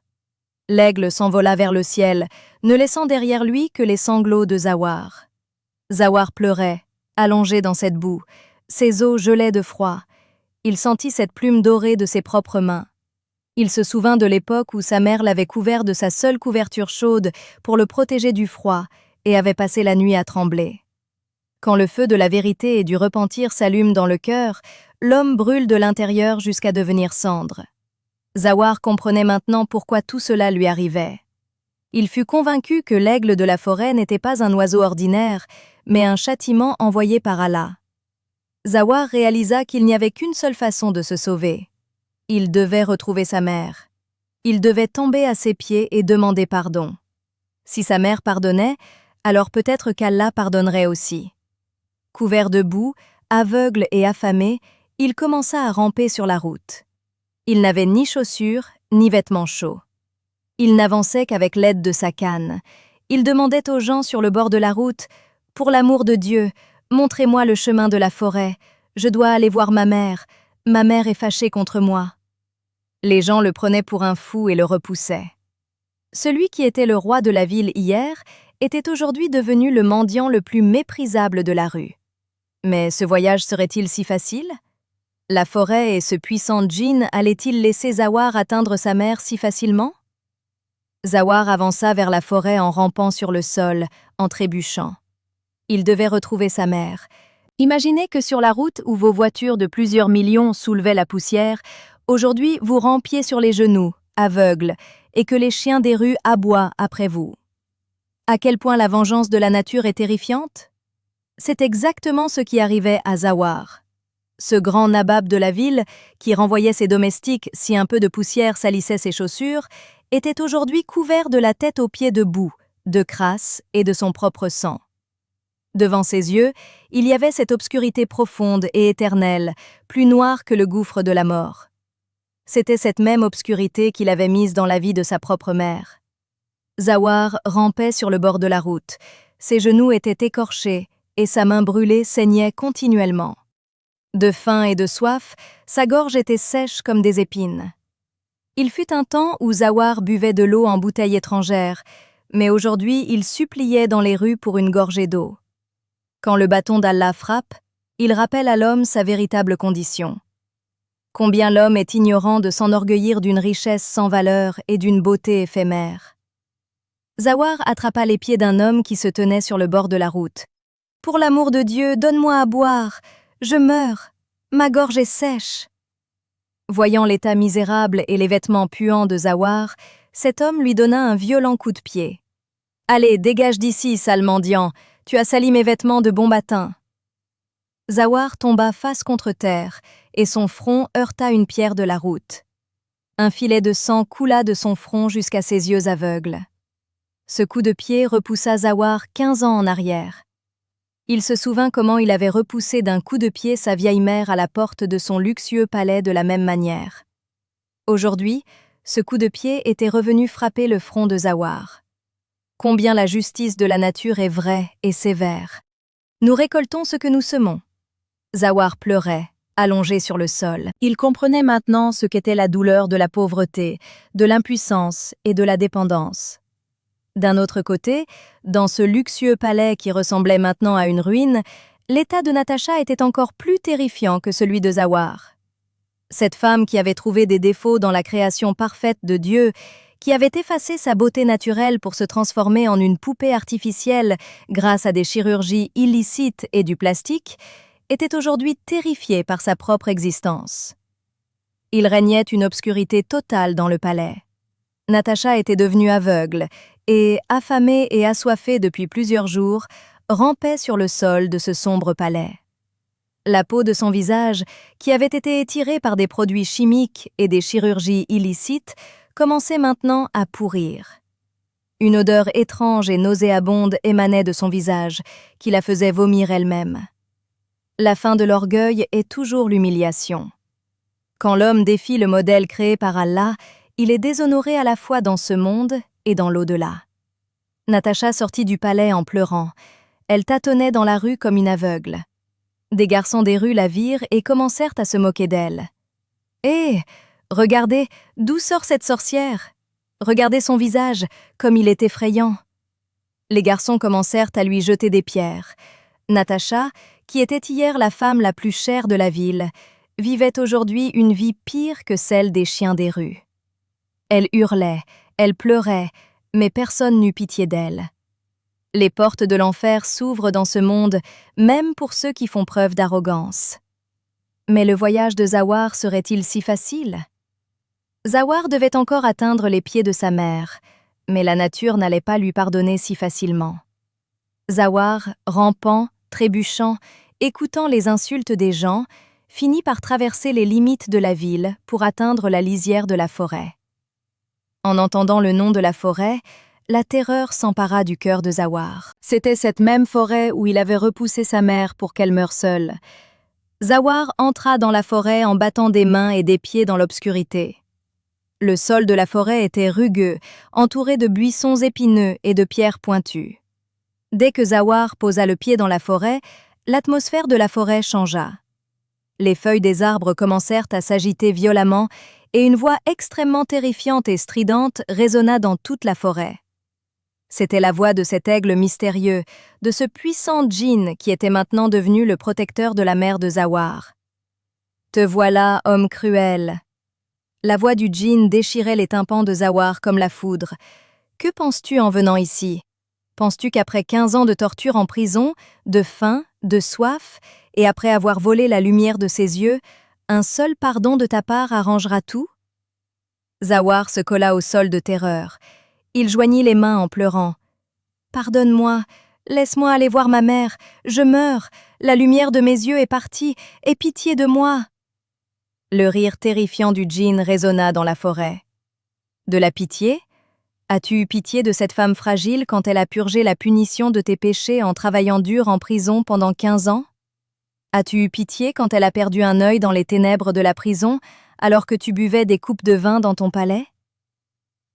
L'aigle s'envola vers le ciel, ne laissant derrière lui que les sanglots de Zawar. Zawar pleurait, allongé dans cette boue. Ses os gelaient de froid. Il sentit cette plume dorée de ses propres mains. Il se souvint de l'époque où sa mère l'avait couvert de sa seule couverture chaude pour le protéger du froid et avait passé la nuit à trembler. Quand le feu de la vérité et du repentir s'allume dans le cœur, l'homme brûle de l'intérieur jusqu'à devenir cendre. Zawar comprenait maintenant pourquoi tout cela lui arrivait. Il fut convaincu que l'aigle de la forêt n'était pas un oiseau ordinaire, mais un châtiment envoyé par Allah. Zawar réalisa qu'il n'y avait qu'une seule façon de se sauver. Il devait retrouver sa mère. Il devait tomber à ses pieds et demander pardon. Si sa mère pardonnait, alors peut-être qu'Allah pardonnerait aussi. Couvert de boue, aveugle et affamé, il commença à ramper sur la route. Il n'avait ni chaussures, ni vêtements chauds. Il n'avançait qu'avec l'aide de sa canne. Il demandait aux gens sur le bord de la route « Pour l'amour de Dieu, montrez-moi le chemin de la forêt. Je dois aller voir ma mère. Ma mère est fâchée contre moi. » Les gens le prenaient pour un fou et le repoussaient. Celui qui était le roi de la ville hier était aujourd'hui devenu le mendiant le plus méprisable de la rue. Mais ce voyage serait-il si facile? La forêt et ce puissant djinn allaient-ils laisser Zawar atteindre sa mère si facilement? Zawar avança vers la forêt en rampant sur le sol, en trébuchant. Il devait retrouver sa mère. Imaginez que sur la route où vos voitures de plusieurs millions soulevaient la poussière, aujourd'hui vous rampiez sur les genoux, aveugles, et que les chiens des rues aboient après vous. À quel point la vengeance de la nature est terrifiante? C'est exactement ce qui arrivait à Zawar. Ce grand nabab de la ville, qui renvoyait ses domestiques si un peu de poussière salissait ses chaussures, était aujourd'hui couvert de la tête aux pieds de boue, de crasse et de son propre sang. Devant ses yeux, il y avait cette obscurité profonde et éternelle, plus noire que le gouffre de la mort. C'était cette même obscurité qu'il avait mise dans la vie de sa propre mère. Zawar rampait sur le bord de la route. Ses genoux étaient écorchés et sa main brûlée saignait continuellement. De faim et de soif, sa gorge était sèche comme des épines. Il fut un temps où Zawar buvait de l'eau en bouteille étrangère, mais aujourd'hui il suppliait dans les rues pour une gorgée d'eau. Quand le bâton d'Allah frappe, il rappelle à l'homme sa véritable condition. Combien l'homme est ignorant de s'enorgueillir d'une richesse sans valeur et d'une beauté éphémère. Zawar attrapa les pieds d'un homme qui se tenait sur le bord de la route. « Pour l'amour de Dieu, donne-moi à boire. Je meurs. Ma gorge est sèche. » Voyant l'état misérable et les vêtements puants de Zawar, cet homme lui donna un violent coup de pied. « Allez, dégage d'ici, sale mendiant. Tu as sali mes vêtements de bon matin. » Zawar tomba face contre terre et son front heurta une pierre de la route. Un filet de sang coula de son front jusqu'à ses yeux aveugles. Ce coup de pied repoussa Zawar 15 ans en arrière. Il se souvint comment il avait repoussé d'un coup de pied sa vieille mère à la porte de son luxueux palais de la même manière. Aujourd'hui, ce coup de pied était revenu frapper le front de Zawar. Combien la justice de la nature est vraie et sévère. Nous récoltons ce que nous semons. Zawar pleurait, allongé sur le sol. Il comprenait maintenant ce qu'était la douleur de la pauvreté, de l'impuissance et de la dépendance. D'un autre côté, dans ce luxueux palais qui ressemblait maintenant à une ruine, l'état de Natacha était encore plus terrifiant que celui de Zawar. Cette femme qui avait trouvé des défauts dans la création parfaite de Dieu, qui avait effacé sa beauté naturelle pour se transformer en une poupée artificielle grâce à des chirurgies illicites et du plastique, était aujourd'hui terrifiée par sa propre existence. Il régnait une obscurité totale dans le palais. Natacha était devenue aveugle et, affamée et assoiffée depuis plusieurs jours, rampait sur le sol de ce sombre palais. La peau de son visage, qui avait été étirée par des produits chimiques et des chirurgies illicites, commençait maintenant à pourrir. Une odeur étrange et nauséabonde émanait de son visage, qui la faisait vomir elle-même. La fin de l'orgueil est toujours l'humiliation. Quand l'homme défie le modèle créé par Allah, il est déshonoré à la fois dans ce monde et dans l'au-delà. Natacha sortit du palais en pleurant. Elle tâtonnait dans la rue comme une aveugle. Des garçons des rues la virent et commencèrent à se moquer d'elle. « Hé, regardez, d'où sort cette sorcière? Regardez son visage, comme il est effrayant. » Les garçons commencèrent à lui jeter des pierres. Natacha, qui était hier la femme la plus chère de la ville, vivait aujourd'hui une vie pire que celle des chiens des rues. Elle hurlait, elle pleurait, mais personne n'eut pitié d'elle. Les portes de l'enfer s'ouvrent dans ce monde, même pour ceux qui font preuve d'arrogance. Mais le voyage de Zawar serait-il si facile? Zawar devait encore atteindre les pieds de sa mère, Mais la nature n'allait pas lui pardonner si facilement. Zawar, rampant, trébuchant, écoutant les insultes des gens, finit par traverser les limites de la ville pour atteindre la lisière de la forêt. En entendant le nom de la forêt, la terreur s'empara du cœur de Zawar. C'était cette même forêt où il avait repoussé sa mère pour qu'elle meure seule. Zawar entra dans la forêt en battant des mains et des pieds dans l'obscurité. Le sol de la forêt était rugueux, entouré de buissons épineux et de pierres pointues. Dès que Zawar posa le pied dans la forêt, l'atmosphère de la forêt changea. Les feuilles des arbres commencèrent à s'agiter violemment et une voix extrêmement terrifiante et stridente résonna dans toute la forêt. C'était la voix de cet aigle mystérieux, de ce puissant djinn qui était maintenant devenu le protecteur de la mère de Zawar. « Te voilà, homme cruel !» La voix du djinn déchirait les tympans de Zawar comme la foudre. « Que penses-tu en venant ici ? Penses-tu qu'après 15 ans de torture en prison, de faim, de soif, et après avoir volé la lumière de ses yeux, un seul pardon de ta part arrangera tout ?» Zawar se colla au sol de terreur. Il joignit les mains en pleurant. « Pardonne-moi, laisse-moi aller voir ma mère, je meurs, la lumière de mes yeux est partie, aie pitié de moi !» Le rire terrifiant du djinn résonna dans la forêt. « De la pitié ? As-tu eu pitié de cette femme fragile quand elle a purgé la punition de tes péchés en travaillant dur en prison pendant 15 ans ? As-tu eu pitié quand elle a perdu un œil dans les ténèbres de la prison alors que tu buvais des coupes de vin dans ton palais ? »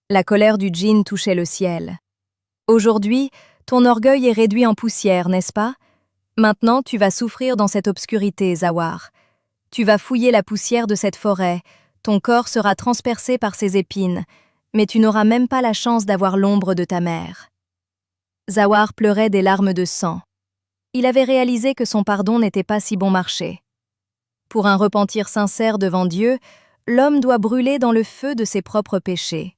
La colère du djinn touchait le ciel. « Aujourd'hui, ton orgueil est réduit en poussière, n'est-ce pas ? Maintenant, tu vas souffrir dans cette obscurité, Zawar. Tu vas fouiller la poussière de cette forêt, ton corps sera transpercé par ses épines, mais tu n'auras même pas la chance d'avoir l'ombre de ta mère. » Zawar pleurait des larmes de sang. Il avait réalisé que son pardon n'était pas si bon marché. Pour un repentir sincère devant Dieu, l'homme doit brûler dans le feu de ses propres péchés.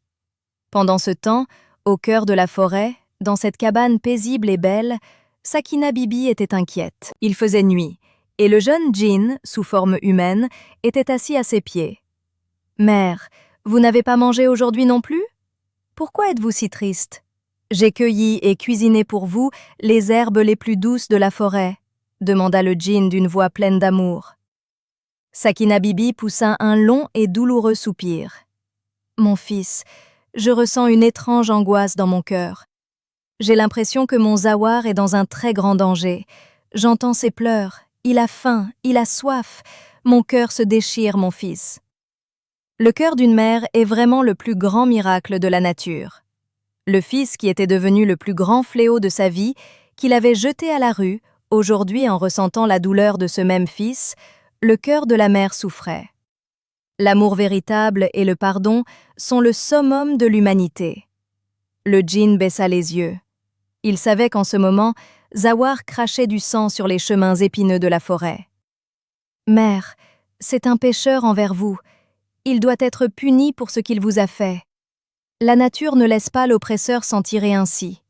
Pendant ce temps, au cœur de la forêt, dans cette cabane paisible et belle, Sakina Bibi était inquiète. Il faisait nuit, et le jeune djinn, sous forme humaine, était assis à ses pieds. « Mère, vous n'avez pas mangé aujourd'hui non plus ? Pourquoi êtes-vous si triste ? J'ai cueilli et cuisiné pour vous les herbes les plus douces de la forêt, » demanda le djinn d'une voix pleine d'amour. Sakina Bibi poussa un long et douloureux soupir. « Mon fils, je ressens une étrange angoisse dans mon cœur. J'ai l'impression que mon Zawar est dans un très grand danger. J'entends ses pleurs, il a faim, il a soif. Mon cœur se déchire, mon fils. » Le cœur d'une mère est vraiment le plus grand miracle de la nature. Le fils qui était devenu le plus grand fléau de sa vie, qu'il avait jeté à la rue, aujourd'hui en ressentant la douleur de ce même fils, le cœur de la mère souffrait. L'amour véritable et le pardon sont le summum de l'humanité. Le djinn baissa les yeux. Il savait qu'en ce moment, Zawar crachait du sang sur les chemins épineux de la forêt. « Mère, c'est un pécheur envers vous. Il doit être puni pour ce qu'il vous a fait. La nature ne laisse pas l'oppresseur s'en tirer ainsi. »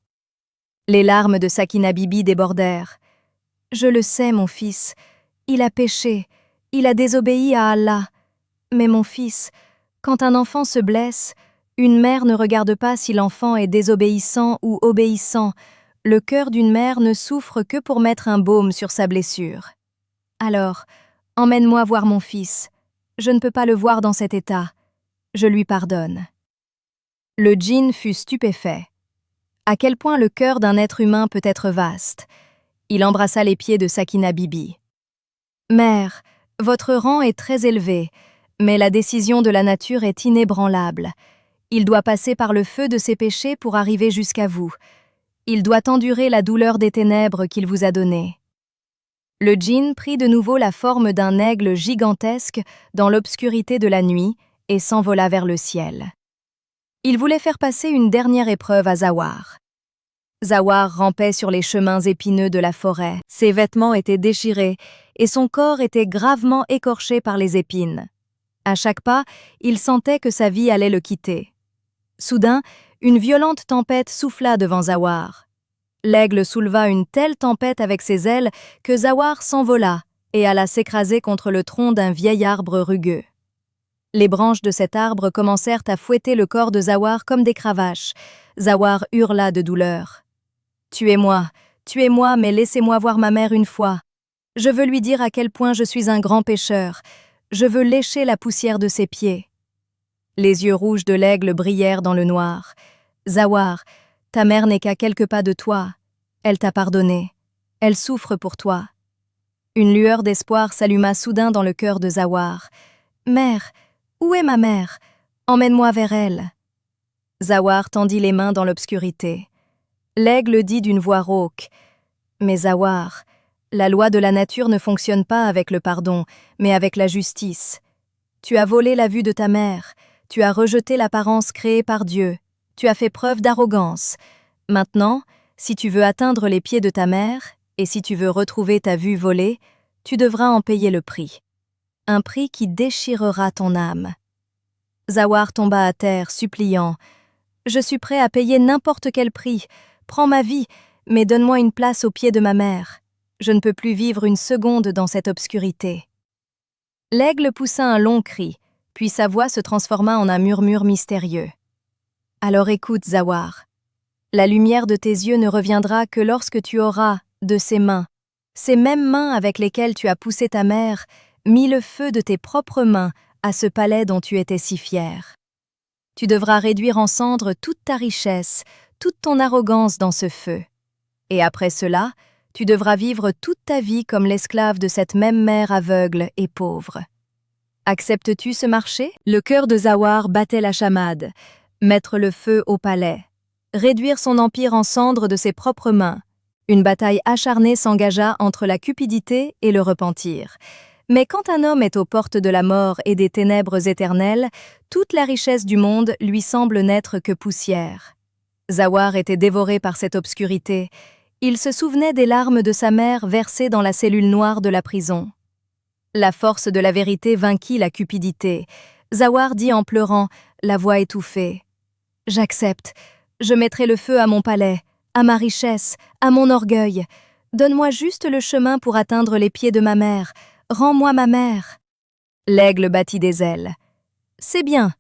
Les larmes de Sakina Bibi débordèrent. « Je le sais, mon fils. Il a péché. Il a désobéi à Allah. Mais mon fils, quand un enfant se blesse, une mère ne regarde pas si l'enfant est désobéissant ou obéissant. Le cœur d'une mère ne souffre que pour mettre un baume sur sa blessure. Alors, emmène-moi voir mon fils. Je ne peux pas le voir dans cet état. Je lui pardonne. » Le djinn fut stupéfait. À quel point le cœur d'un être humain peut être vaste. Il embrassa les pieds de Sakina Bibi. « Mère, votre rang est très élevé, mais la décision de la nature est inébranlable. Il doit passer par le feu de ses péchés pour arriver jusqu'à vous. Il doit endurer la douleur des ténèbres qu'il vous a données. » Le djinn prit de nouveau la forme d'un aigle gigantesque dans l'obscurité de la nuit et s'envola vers le ciel. Il voulait faire passer une dernière épreuve à Zawar. Zawar rampait sur les chemins épineux de la forêt. Ses vêtements étaient déchirés et son corps était gravement écorché par les épines. À chaque pas, il sentait que sa vie allait le quitter. Soudain, une violente tempête souffla devant Zawar. L'aigle souleva une telle tempête avec ses ailes que Zawar s'envola et alla s'écraser contre le tronc d'un vieil arbre rugueux. Les branches de cet arbre commencèrent à fouetter le corps de Zawar comme des cravaches. Zawar hurla de douleur. « Tuez-moi, mais laissez-moi voir ma mère une fois. Je veux lui dire à quel point je suis un grand pécheur. Je veux lécher la poussière de ses pieds. » Les yeux rouges de l'aigle brillèrent dans le noir. « Zawar, ta mère n'est qu'à quelques pas de toi. Elle t'a pardonné. Elle souffre pour toi. » Une lueur d'espoir s'alluma soudain dans le cœur de Zawar. « Mère, où est ma mère? Emmène-moi vers elle. » Zawar tendit les mains dans l'obscurité. L'aigle dit d'une voix rauque. « Mais Zawar, la loi de la nature ne fonctionne pas avec le pardon, mais avec la justice. Tu as volé la vue de ta mère, tu as rejeté l'apparence créée par Dieu, tu as fait preuve d'arrogance. Maintenant, si tu veux atteindre les pieds de ta mère, et si tu veux retrouver ta vue volée, tu devras en payer le prix. Un prix qui déchirera ton âme. » Zawar tomba à terre, suppliant. « Je suis prêt à payer n'importe quel prix. Prends ma vie, mais donne-moi une place aux pieds de ma mère. Je ne peux plus vivre une seconde dans cette obscurité. » L'aigle poussa un long cri, puis sa voix se transforma en un murmure mystérieux. « Alors écoute, Zawar. La lumière de tes yeux ne reviendra que lorsque tu auras, de ces mêmes mains avec lesquelles tu as poussé ta mère, mis le feu de tes propres mains à ce palais dont tu étais si fier. Tu devras réduire en cendres toute ta richesse, toute ton arrogance dans ce feu. Et après cela, tu devras vivre toute ta vie comme l'esclave de cette même mère aveugle et pauvre. Acceptes-tu ce marché ?» Le cœur de Zawar battait la chamade. Mettre le feu au palais. Réduire son empire en cendres de ses propres mains. Une bataille acharnée s'engagea entre la cupidité et le repentir. Mais quand un homme est aux portes de la mort et des ténèbres éternelles, toute la richesse du monde lui semble n'être que poussière. Zawar était dévoré par cette obscurité. Il se souvenait des larmes de sa mère versées dans la cellule noire de la prison. La force de la vérité vainquit la cupidité. Zawar dit en pleurant, la voix étouffée. « J'accepte. Je mettrai le feu à mon palais, à ma richesse, à mon orgueil. Donne-moi juste le chemin pour atteindre les pieds de ma mère. Rends-moi ma mère. » L'aigle battit des ailes. « C'est bien.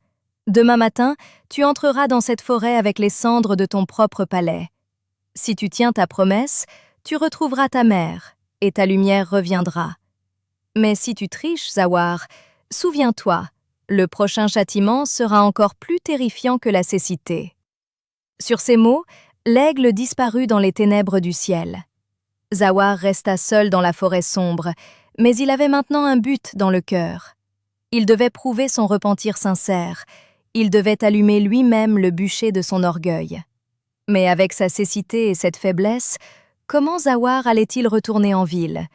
Demain matin, tu entreras dans cette forêt avec les cendres de ton propre palais. Si tu tiens ta promesse, tu retrouveras ta mère, et ta lumière reviendra. Mais si tu triches, Zawar, souviens-toi, le prochain châtiment sera encore plus terrifiant que la cécité. » Sur ces mots, l'aigle disparut dans les ténèbres du ciel. Zawar resta seul dans la forêt sombre, mais il avait maintenant un but dans le cœur. Il devait prouver son repentir sincère. Il devait allumer lui-même le bûcher de son orgueil. Mais avec sa cécité et cette faiblesse, comment Zawar allait-il retourner en ville?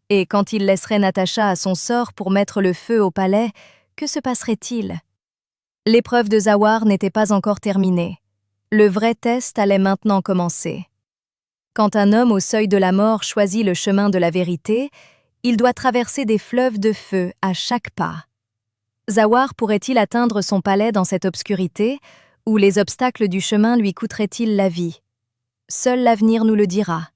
Et quand il laisserait Natacha à son sort pour mettre le feu au palais, que se passerait-il? L'épreuve de Zawar n'était pas encore terminée. Le vrai test allait maintenant commencer. Quand un homme au seuil de la mort choisit le chemin de la vérité, il doit traverser des fleuves de feu à chaque pas. Zawar pourrait-il atteindre son palais dans cette obscurité, ou les obstacles du chemin lui coûteraient-ils la vie? Seul l'avenir nous le dira.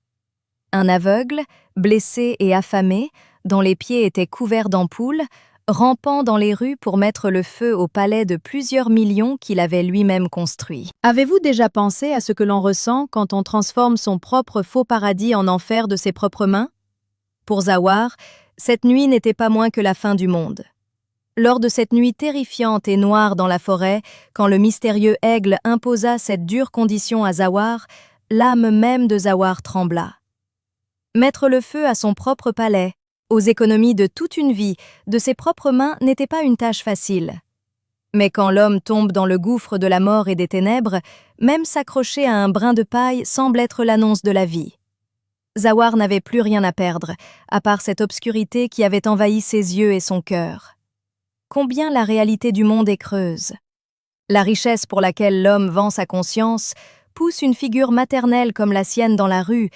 Un aveugle, blessé et affamé, dont les pieds étaient couverts d'ampoules, rampant dans les rues pour mettre le feu au palais de plusieurs millions qu'il avait lui-même construit. Avez-vous déjà pensé à ce que l'on ressent quand on transforme son propre faux paradis en enfer de ses propres mains? Pour Zawar, cette nuit n'était pas moins que la fin du monde. Lors de cette nuit terrifiante et noire dans la forêt, quand le mystérieux aigle imposa cette dure condition à Zawar, l'âme même de Zawar trembla. Mettre le feu à son propre palais, aux économies de toute une vie, de ses propres mains, n'était pas une tâche facile. Mais quand l'homme tombe dans le gouffre de la mort et des ténèbres, même s'accrocher à un brin de paille semble être l'annonce de la vie. Zawar n'avait plus rien à perdre, à part cette obscurité qui avait envahi ses yeux et son cœur. Combien la réalité du monde est creuse. La richesse pour laquelle l'homme vend sa conscience pousse une figure maternelle comme la sienne dans la rue.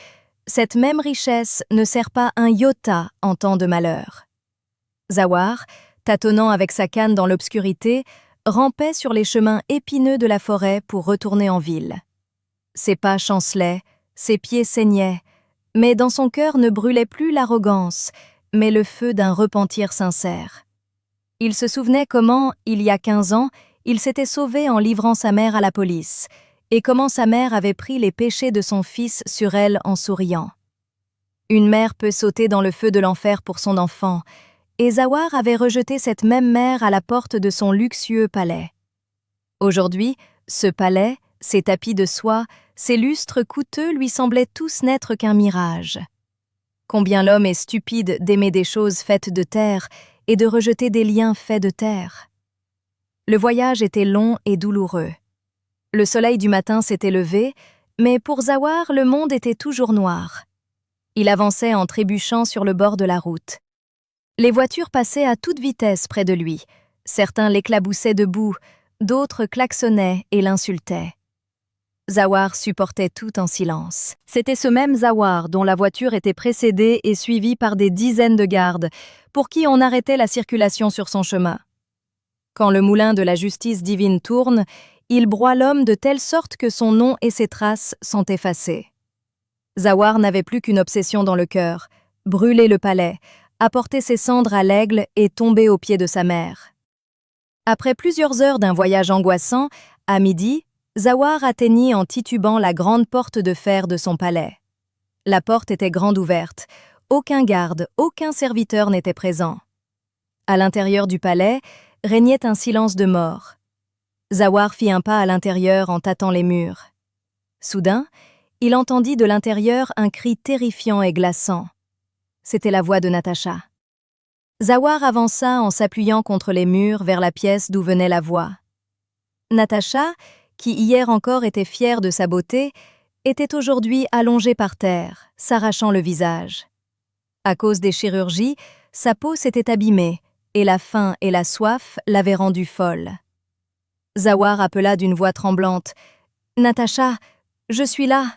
Cette même richesse ne sert pas un iota en temps de malheur. Zawar, tâtonnant avec sa canne dans l'obscurité, rampait sur les chemins épineux de la forêt pour retourner en ville. Ses pas chancelaient, ses pieds saignaient, mais dans son cœur ne brûlait plus l'arrogance, mais le feu d'un repentir sincère. Il se souvenait comment, il y a 15 ans, il s'était sauvé en livrant sa mère à la police, et comment sa mère avait pris les péchés de son fils sur elle en souriant. Une mère peut sauter dans le feu de l'enfer pour son enfant, et Zawar avait rejeté cette même mère à la porte de son luxueux palais. Aujourd'hui, ce palais, ses tapis de soie, ses lustres coûteux lui semblaient tous n'être qu'un mirage. Combien l'homme est stupide d'aimer des choses faites de terre et de rejeter des liens faits de terre. Le voyage était long et douloureux. Le soleil du matin s'était levé, mais pour Zawar, le monde était toujours noir. Il avançait en trébuchant sur le bord de la route. Les voitures passaient à toute vitesse près de lui. Certains l'éclaboussaient de boue, d'autres klaxonnaient et l'insultaient. Zawar supportait tout en silence. C'était ce même Zawar dont la voiture était précédée et suivie par des dizaines de gardes, pour qui on arrêtait la circulation sur son chemin. Quand le moulin de la justice divine tourne, il broie l'homme de telle sorte que son nom et ses traces sont effacés. Zawar n'avait plus qu'une obsession dans le cœur, brûler le palais, apporter ses cendres à l'aigle et tomber aux pieds de sa mère. Après plusieurs heures d'un voyage angoissant, à midi, Zawar atteignit en titubant la grande porte de fer de son palais. La porte était grande ouverte. Aucun garde, aucun serviteur n'était présent. À l'intérieur du palais, régnait un silence de mort. Zawar fit un pas à l'intérieur en tâtant les murs. Soudain, il entendit de l'intérieur un cri terrifiant et glaçant. C'était la voix de Natacha. Zawar avança en s'appuyant contre les murs vers la pièce d'où venait la voix. Natacha, qui hier encore était fière de sa beauté, était aujourd'hui allongée par terre, s'arrachant le visage. À cause des chirurgies, sa peau s'était abîmée, et la faim et la soif l'avaient rendue folle. Zawar appela d'une voix tremblante « Natacha, je suis là !»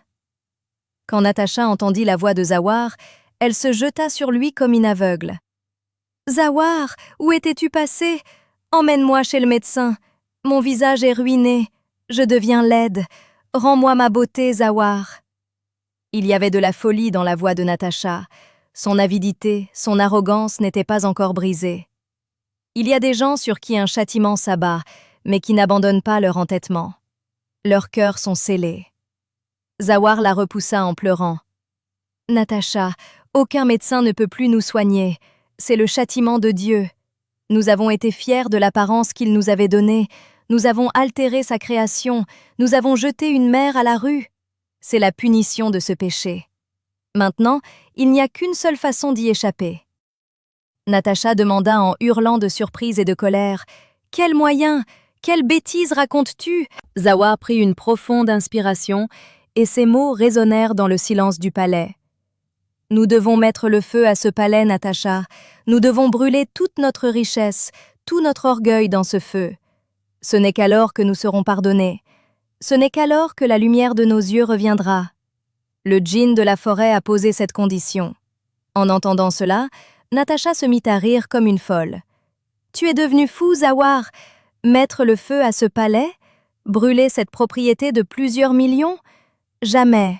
Quand Natacha entendit la voix de Zawar, elle se jeta sur lui comme une aveugle. « Zawar, où étais-tu passé? Emmène-moi chez le médecin. Mon visage est ruiné. Je deviens laide. Rends-moi ma beauté, Zawar. » Il y avait de la folie dans la voix de Natacha. Son avidité, son arrogance n'étaient pas encore brisées. Il y a des gens sur qui un châtiment s'abat, mais qui n'abandonnent pas leur entêtement. Leurs cœurs sont scellés. Zawar la repoussa en pleurant. « Natacha, aucun médecin ne peut plus nous soigner. C'est le châtiment de Dieu. Nous avons été fiers de l'apparence qu'il nous avait donnée. Nous avons altéré sa création. Nous avons jeté une mère à la rue. C'est la punition de ce péché. Maintenant, il n'y a qu'une seule façon d'y échapper. » Natacha demanda en hurlant de surprise et de colère. « Quel moyen? Quelle bêtise racontes-tu » Zawar prit une profonde inspiration et ces mots résonnèrent dans le silence du palais. « Nous devons mettre le feu à ce palais, Natacha. Nous devons brûler toute notre richesse, tout notre orgueil dans ce feu. Ce n'est qu'alors que nous serons pardonnés. Ce n'est qu'alors que la lumière de nos yeux reviendra. » Le djinn de la forêt a posé cette condition. En entendant cela, Natacha se mit à rire comme une folle. « Tu es devenu fou, Zawar. Mettre le feu à ce palais? Brûler cette propriété de plusieurs millions? Jamais.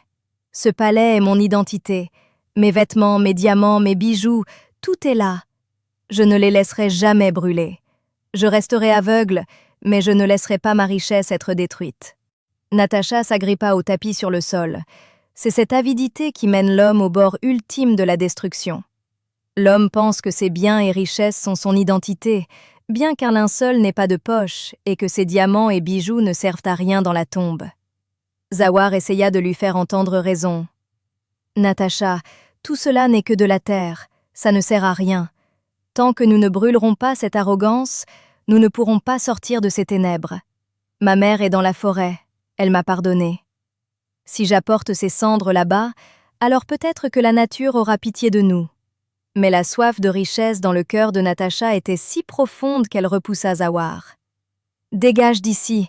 Ce palais est mon identité. Mes vêtements, mes diamants, mes bijoux, tout est là. Je ne les laisserai jamais brûler. Je resterai aveugle, mais je ne laisserai pas ma richesse être détruite. » Natacha s'agrippa au tapis sur le sol. C'est cette avidité qui mène l'homme au bord ultime de la destruction. L'homme pense que ses biens et richesses sont son identité, bien qu'un linceul n'ait pas de poche et que ses diamants et bijoux ne servent à rien dans la tombe. Zawar essaya de lui faire entendre raison. « Natacha, tout cela n'est que de la terre, ça ne sert à rien. Tant que nous ne brûlerons pas cette arrogance, nous ne pourrons pas sortir de ces ténèbres. Ma mère est dans la forêt, elle m'a pardonné. Si j'apporte ces cendres là-bas, alors peut-être que la nature aura pitié de nous. » Mais la soif de richesse dans le cœur de Natacha était si profonde qu'elle repoussa Zawar. « Dégage d'ici.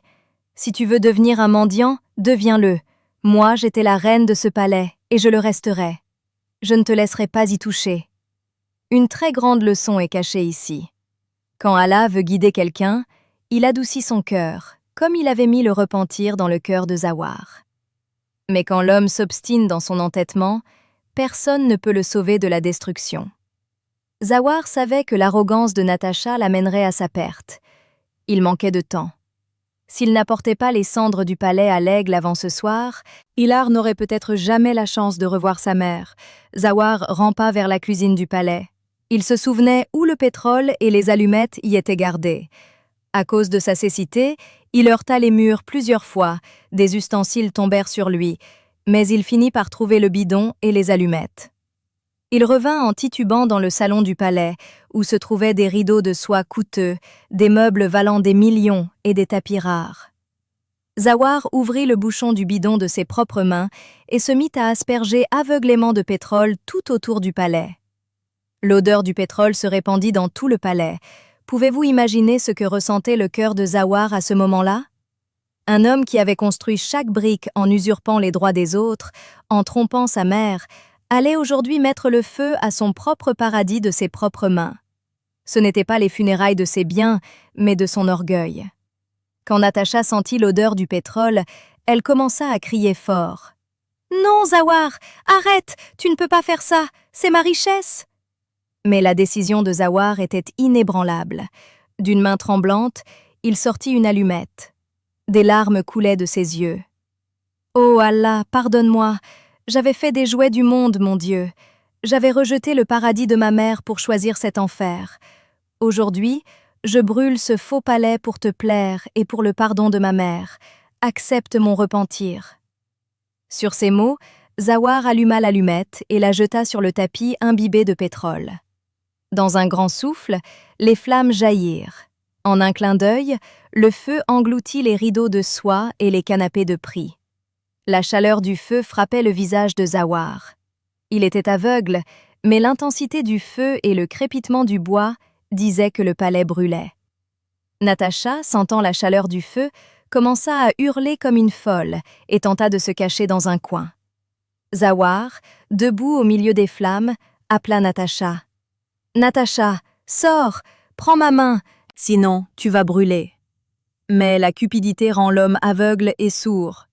Si tu veux devenir un mendiant, deviens-le. Moi, j'étais la reine de ce palais, et je le resterai. Je ne te laisserai pas y toucher. » Une très grande leçon est cachée ici. Quand Allah veut guider quelqu'un, il adoucit son cœur, comme il avait mis le repentir dans le cœur de Zawar. Mais quand l'homme s'obstine dans son entêtement, personne ne peut le sauver de la destruction. Zawar savait que l'arrogance de Natacha l'amènerait à sa perte. Il manquait de temps. S'il n'apportait pas les cendres du palais à l'aigle avant ce soir, Hilar n'aurait peut-être jamais la chance de revoir sa mère. Zawar rampa vers la cuisine du palais. Il se souvenait où le pétrole et les allumettes y étaient gardés. À cause de sa cécité, il heurta les murs plusieurs fois, des ustensiles tombèrent sur lui, mais il finit par trouver le bidon et les allumettes. Il revint en titubant dans le salon du palais, où se trouvaient des rideaux de soie coûteux, des meubles valant des millions et des tapis rares. Zawar ouvrit le bouchon du bidon de ses propres mains et se mit à asperger aveuglément de pétrole tout autour du palais. L'odeur du pétrole se répandit dans tout le palais. Pouvez-vous imaginer ce que ressentait le cœur de Zawar à ce moment-là? Un homme qui avait construit chaque brique en usurpant les droits des autres, en trompant sa mère, allait aujourd'hui mettre le feu à son propre paradis de ses propres mains. Ce n'étaient pas les funérailles de ses biens, mais de son orgueil. Quand Natacha sentit l'odeur du pétrole, elle commença à crier fort. « Non, Zawar, arrête, tu ne peux pas faire ça, c'est ma richesse !» Mais la décision de Zawar était inébranlable. D'une main tremblante, il sortit une allumette. Des larmes coulaient de ses yeux. « Oh Allah, pardonne-moi, j'avais fait des jouets du monde, mon Dieu. J'avais rejeté le paradis de ma mère pour choisir cet enfer. Aujourd'hui, je brûle ce faux palais pour te plaire et pour le pardon de ma mère. Accepte mon repentir. » Sur ces mots, Zawar alluma l'allumette et la jeta sur le tapis imbibé de pétrole. Dans un grand souffle, les flammes jaillirent. En un clin d'œil, le feu engloutit les rideaux de soie et les canapés de prix. La chaleur du feu frappait le visage de Zawar. Il était aveugle, mais l'intensité du feu et le crépitement du bois disaient que le palais brûlait. Natacha, sentant la chaleur du feu, commença à hurler comme une folle et tenta de se cacher dans un coin. Zawar, debout au milieu des flammes, appela Natacha. « Natacha, sors, prends ma main, sinon tu vas brûler. » Mais la cupidité rend l'homme aveugle et sourd.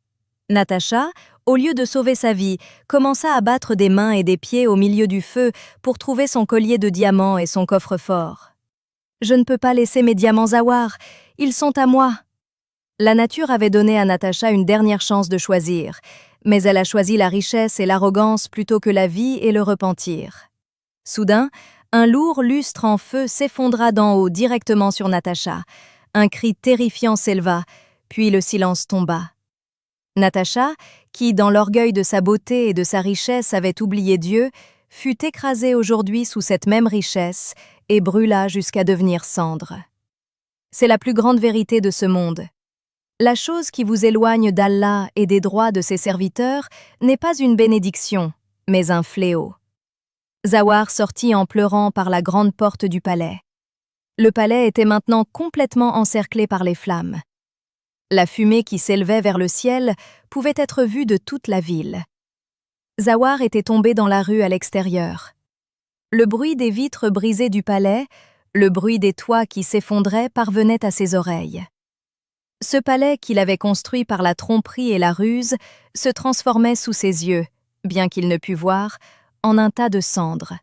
Natacha, au lieu de sauver sa vie, commença à battre des mains et des pieds au milieu du feu pour trouver son collier de diamants et son coffre-fort. « Je ne peux pas laisser mes diamants Zawar, ils sont à moi. » La nature avait donné à Natacha une dernière chance de choisir, mais elle a choisi la richesse et l'arrogance plutôt que la vie et le repentir. Soudain, un lourd lustre en feu s'effondra d'en haut directement sur Natacha. Un cri terrifiant s'éleva, puis le silence tomba. Natacha, qui, dans l'orgueil de sa beauté et de sa richesse, avait oublié Dieu, fut écrasée aujourd'hui sous cette même richesse et brûla jusqu'à devenir cendre. C'est la plus grande vérité de ce monde. La chose qui vous éloigne d'Allah et des droits de ses serviteurs n'est pas une bénédiction, mais un fléau. Zawar sortit en pleurant par la grande porte du palais. Le palais était maintenant complètement encerclé par les flammes. La fumée qui s'élevait vers le ciel pouvait être vue de toute la ville. Zawar était tombé dans la rue à l'extérieur. Le bruit des vitres brisées du palais, le bruit des toits qui s'effondraient parvenait à ses oreilles. Ce palais qu'il avait construit par la tromperie et la ruse se transformait sous ses yeux, bien qu'il ne pût voir, en un tas de cendres.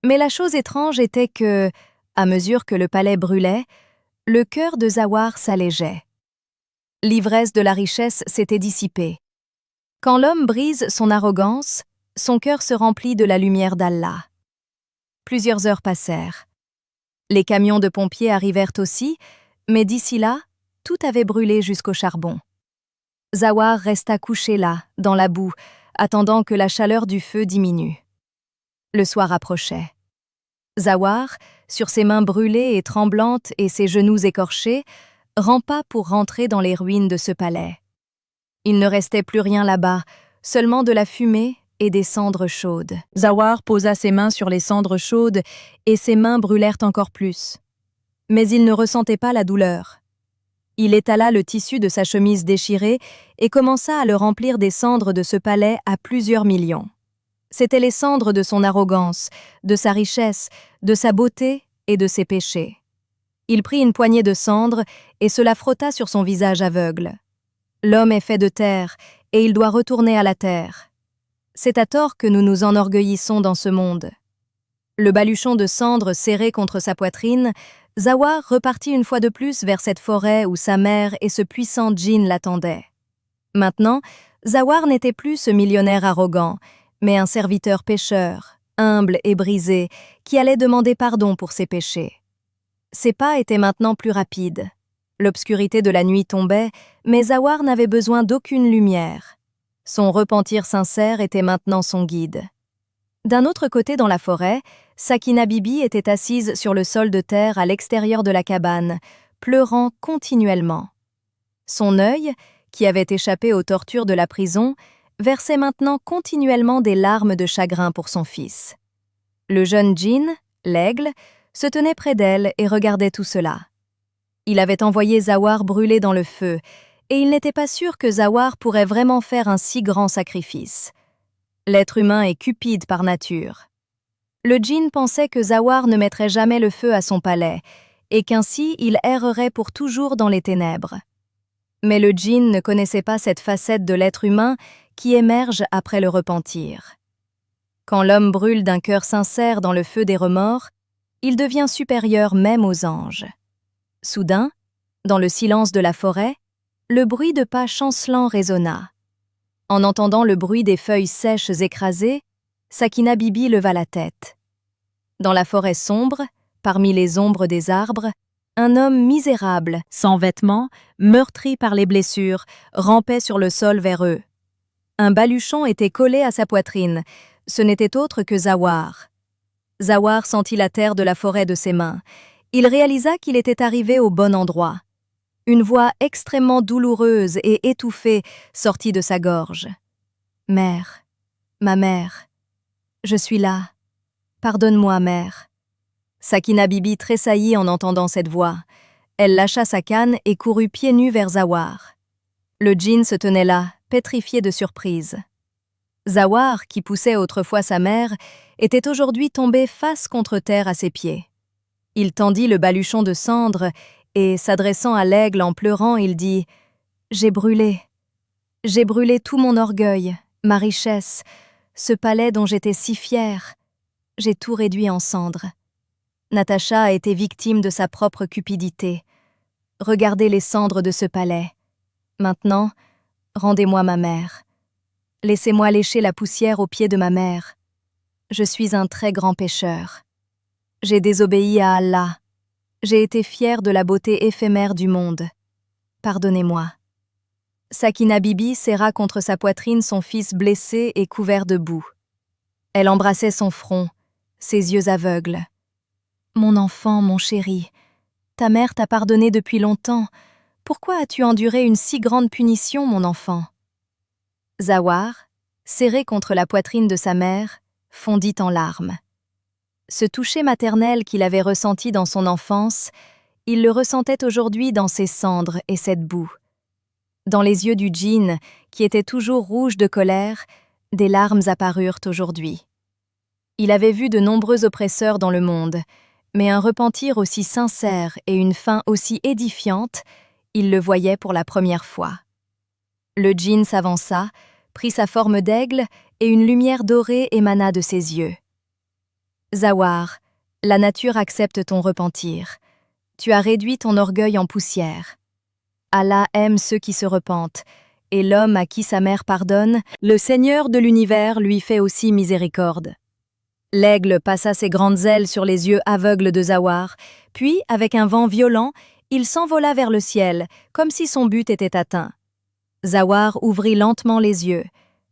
Mais la chose étrange était que, à mesure que le palais brûlait, le cœur de Zawar s'allégeait. L'ivresse de la richesse s'était dissipée. Quand l'homme brise son arrogance, son cœur se remplit de la lumière d'Allah. Plusieurs heures passèrent. Les camions de pompiers arrivèrent aussi, mais d'ici là, tout avait brûlé jusqu'au charbon. Zawar resta couché là, dans la boue, attendant que la chaleur du feu diminue. Le soir approchait. Zawar, sur ses mains brûlées et tremblantes et ses genoux écorchés, rampa pour rentrer dans les ruines de ce palais. Il ne restait plus rien là-bas, seulement de la fumée et des cendres chaudes. Zawar posa ses mains sur les cendres chaudes et ses mains brûlèrent encore plus. Mais il ne ressentait pas la douleur. Il étala le tissu de sa chemise déchirée et commença à le remplir des cendres de ce palais à plusieurs millions. C'étaient les cendres de son arrogance, de sa richesse, de sa beauté et de ses péchés. Il prit une poignée de cendres et se la frotta sur son visage aveugle. L'homme est fait de terre et il doit retourner à la terre. C'est à tort que nous nous enorgueillissons dans ce monde. Le baluchon de cendres serré contre sa poitrine, Zawar repartit une fois de plus vers cette forêt où sa mère et ce puissant djinn l'attendaient. Maintenant, Zawar n'était plus ce millionnaire arrogant, mais un serviteur pécheur, humble et brisé, qui allait demander pardon pour ses péchés. Ses pas étaient maintenant plus rapides. L'obscurité de la nuit tombait, mais Zawar n'avait besoin d'aucune lumière. Son repentir sincère était maintenant son guide. D'un autre côté dans la forêt, Sakina Bibi était assise sur le sol de terre à l'extérieur de la cabane, pleurant continuellement. Son œil, qui avait échappé aux tortures de la prison, versait maintenant continuellement des larmes de chagrin pour son fils. Le jeune djinn, l'aigle, se tenait près d'elle et regardait tout cela. Il avait envoyé Zawar brûler dans le feu, et il n'était pas sûr que Zawar pourrait vraiment faire un si grand sacrifice. L'être humain est cupide par nature. Le djinn pensait que Zawar ne mettrait jamais le feu à son palais, et qu'ainsi il errerait pour toujours dans les ténèbres. Mais le djinn ne connaissait pas cette facette de l'être humain qui émerge après le repentir. Quand l'homme brûle d'un cœur sincère dans le feu des remords, il devient supérieur même aux anges. Soudain, dans le silence de la forêt, le bruit de pas chancelants résonna. En entendant le bruit des feuilles sèches écrasées, Sakina Bibi leva la tête. Dans la forêt sombre, parmi les ombres des arbres, un homme misérable, sans vêtements, meurtri par les blessures, rampait sur le sol vers eux. Un baluchon était collé à sa poitrine. Ce n'était autre que Zawar. Zawar sentit la terre de la forêt de ses mains. Il réalisa qu'il était arrivé au bon endroit. Une voix extrêmement douloureuse et étouffée sortit de sa gorge. « Mère, ma mère, je suis là. Pardonne-moi, mère. » Sakina Bibi tressaillit en entendant cette voix. Elle lâcha sa canne et courut pieds nus vers Zawar. Le djinn se tenait là, pétrifié de surprise. Zawar, qui poussait autrefois sa mère, était aujourd'hui tombé face contre terre à ses pieds. Il tendit le baluchon de cendres et, s'adressant à l'aigle en pleurant, il dit « J'ai brûlé tout mon orgueil, ma richesse, ce palais dont j'étais si fière. J'ai tout réduit en cendres. Natacha a été victime de sa propre cupidité. Regardez les cendres de ce palais. Maintenant, rendez-moi ma mère. Laissez-moi lécher la poussière aux pieds de ma mère. Je suis un très grand pécheur. J'ai désobéi à Allah. J'ai été fière de la beauté éphémère du monde. Pardonnez-moi. » Sakina Bibi serra contre sa poitrine son fils blessé et couvert de boue. Elle embrassait son front, ses yeux aveugles. « Mon enfant, mon chéri, ta mère t'a pardonné depuis longtemps. Pourquoi as-tu enduré une si grande punition, mon enfant ?» Zawar, serré contre la poitrine de sa mère, fondit en larmes. Ce toucher maternel qu'il avait ressenti dans son enfance, il le ressentait aujourd'hui dans ses cendres et cette boue. Dans les yeux du djinn, qui était toujours rouge de colère, des larmes apparurent aujourd'hui. Il avait vu de nombreux oppresseurs dans le monde, mais un repentir aussi sincère et une fin aussi édifiante, il le voyait pour la première fois. Le djinn s'avança, prit sa forme d'aigle et une lumière dorée émana de ses yeux. « Zawar, la nature accepte ton repentir. Tu as réduit ton orgueil en poussière. Allah aime ceux qui se repentent, et l'homme à qui sa mère pardonne, le Seigneur de l'univers lui fait aussi miséricorde. » L'aigle passa ses grandes ailes sur les yeux aveugles de Zawar, puis, avec un vent violent, il s'envola vers le ciel, comme si son but était atteint. Zawar ouvrit lentement les yeux.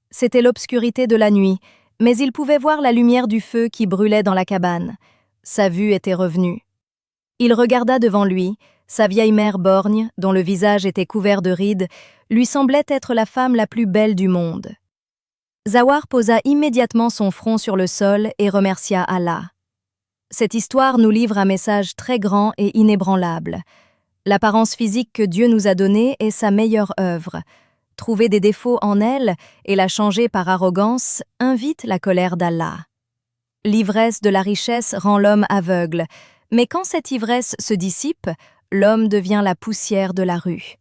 C'était l'obscurité de la nuit, mais il pouvait voir la lumière du feu qui brûlait dans la cabane. Sa vue était revenue. Il regarda devant lui. Sa vieille mère borgne, dont le visage était couvert de rides, lui semblait être la femme la plus belle du monde. Zawar posa immédiatement son front sur le sol et remercia Allah. Cette histoire nous livre un message très grand et inébranlable. L'apparence physique que Dieu nous a donnée est sa meilleure œuvre. Trouver des défauts en elle et la changer par arrogance invite la colère d'Allah. L'ivresse de la richesse rend l'homme aveugle, mais quand cette ivresse se dissipe, l'homme devient la poussière de la rue.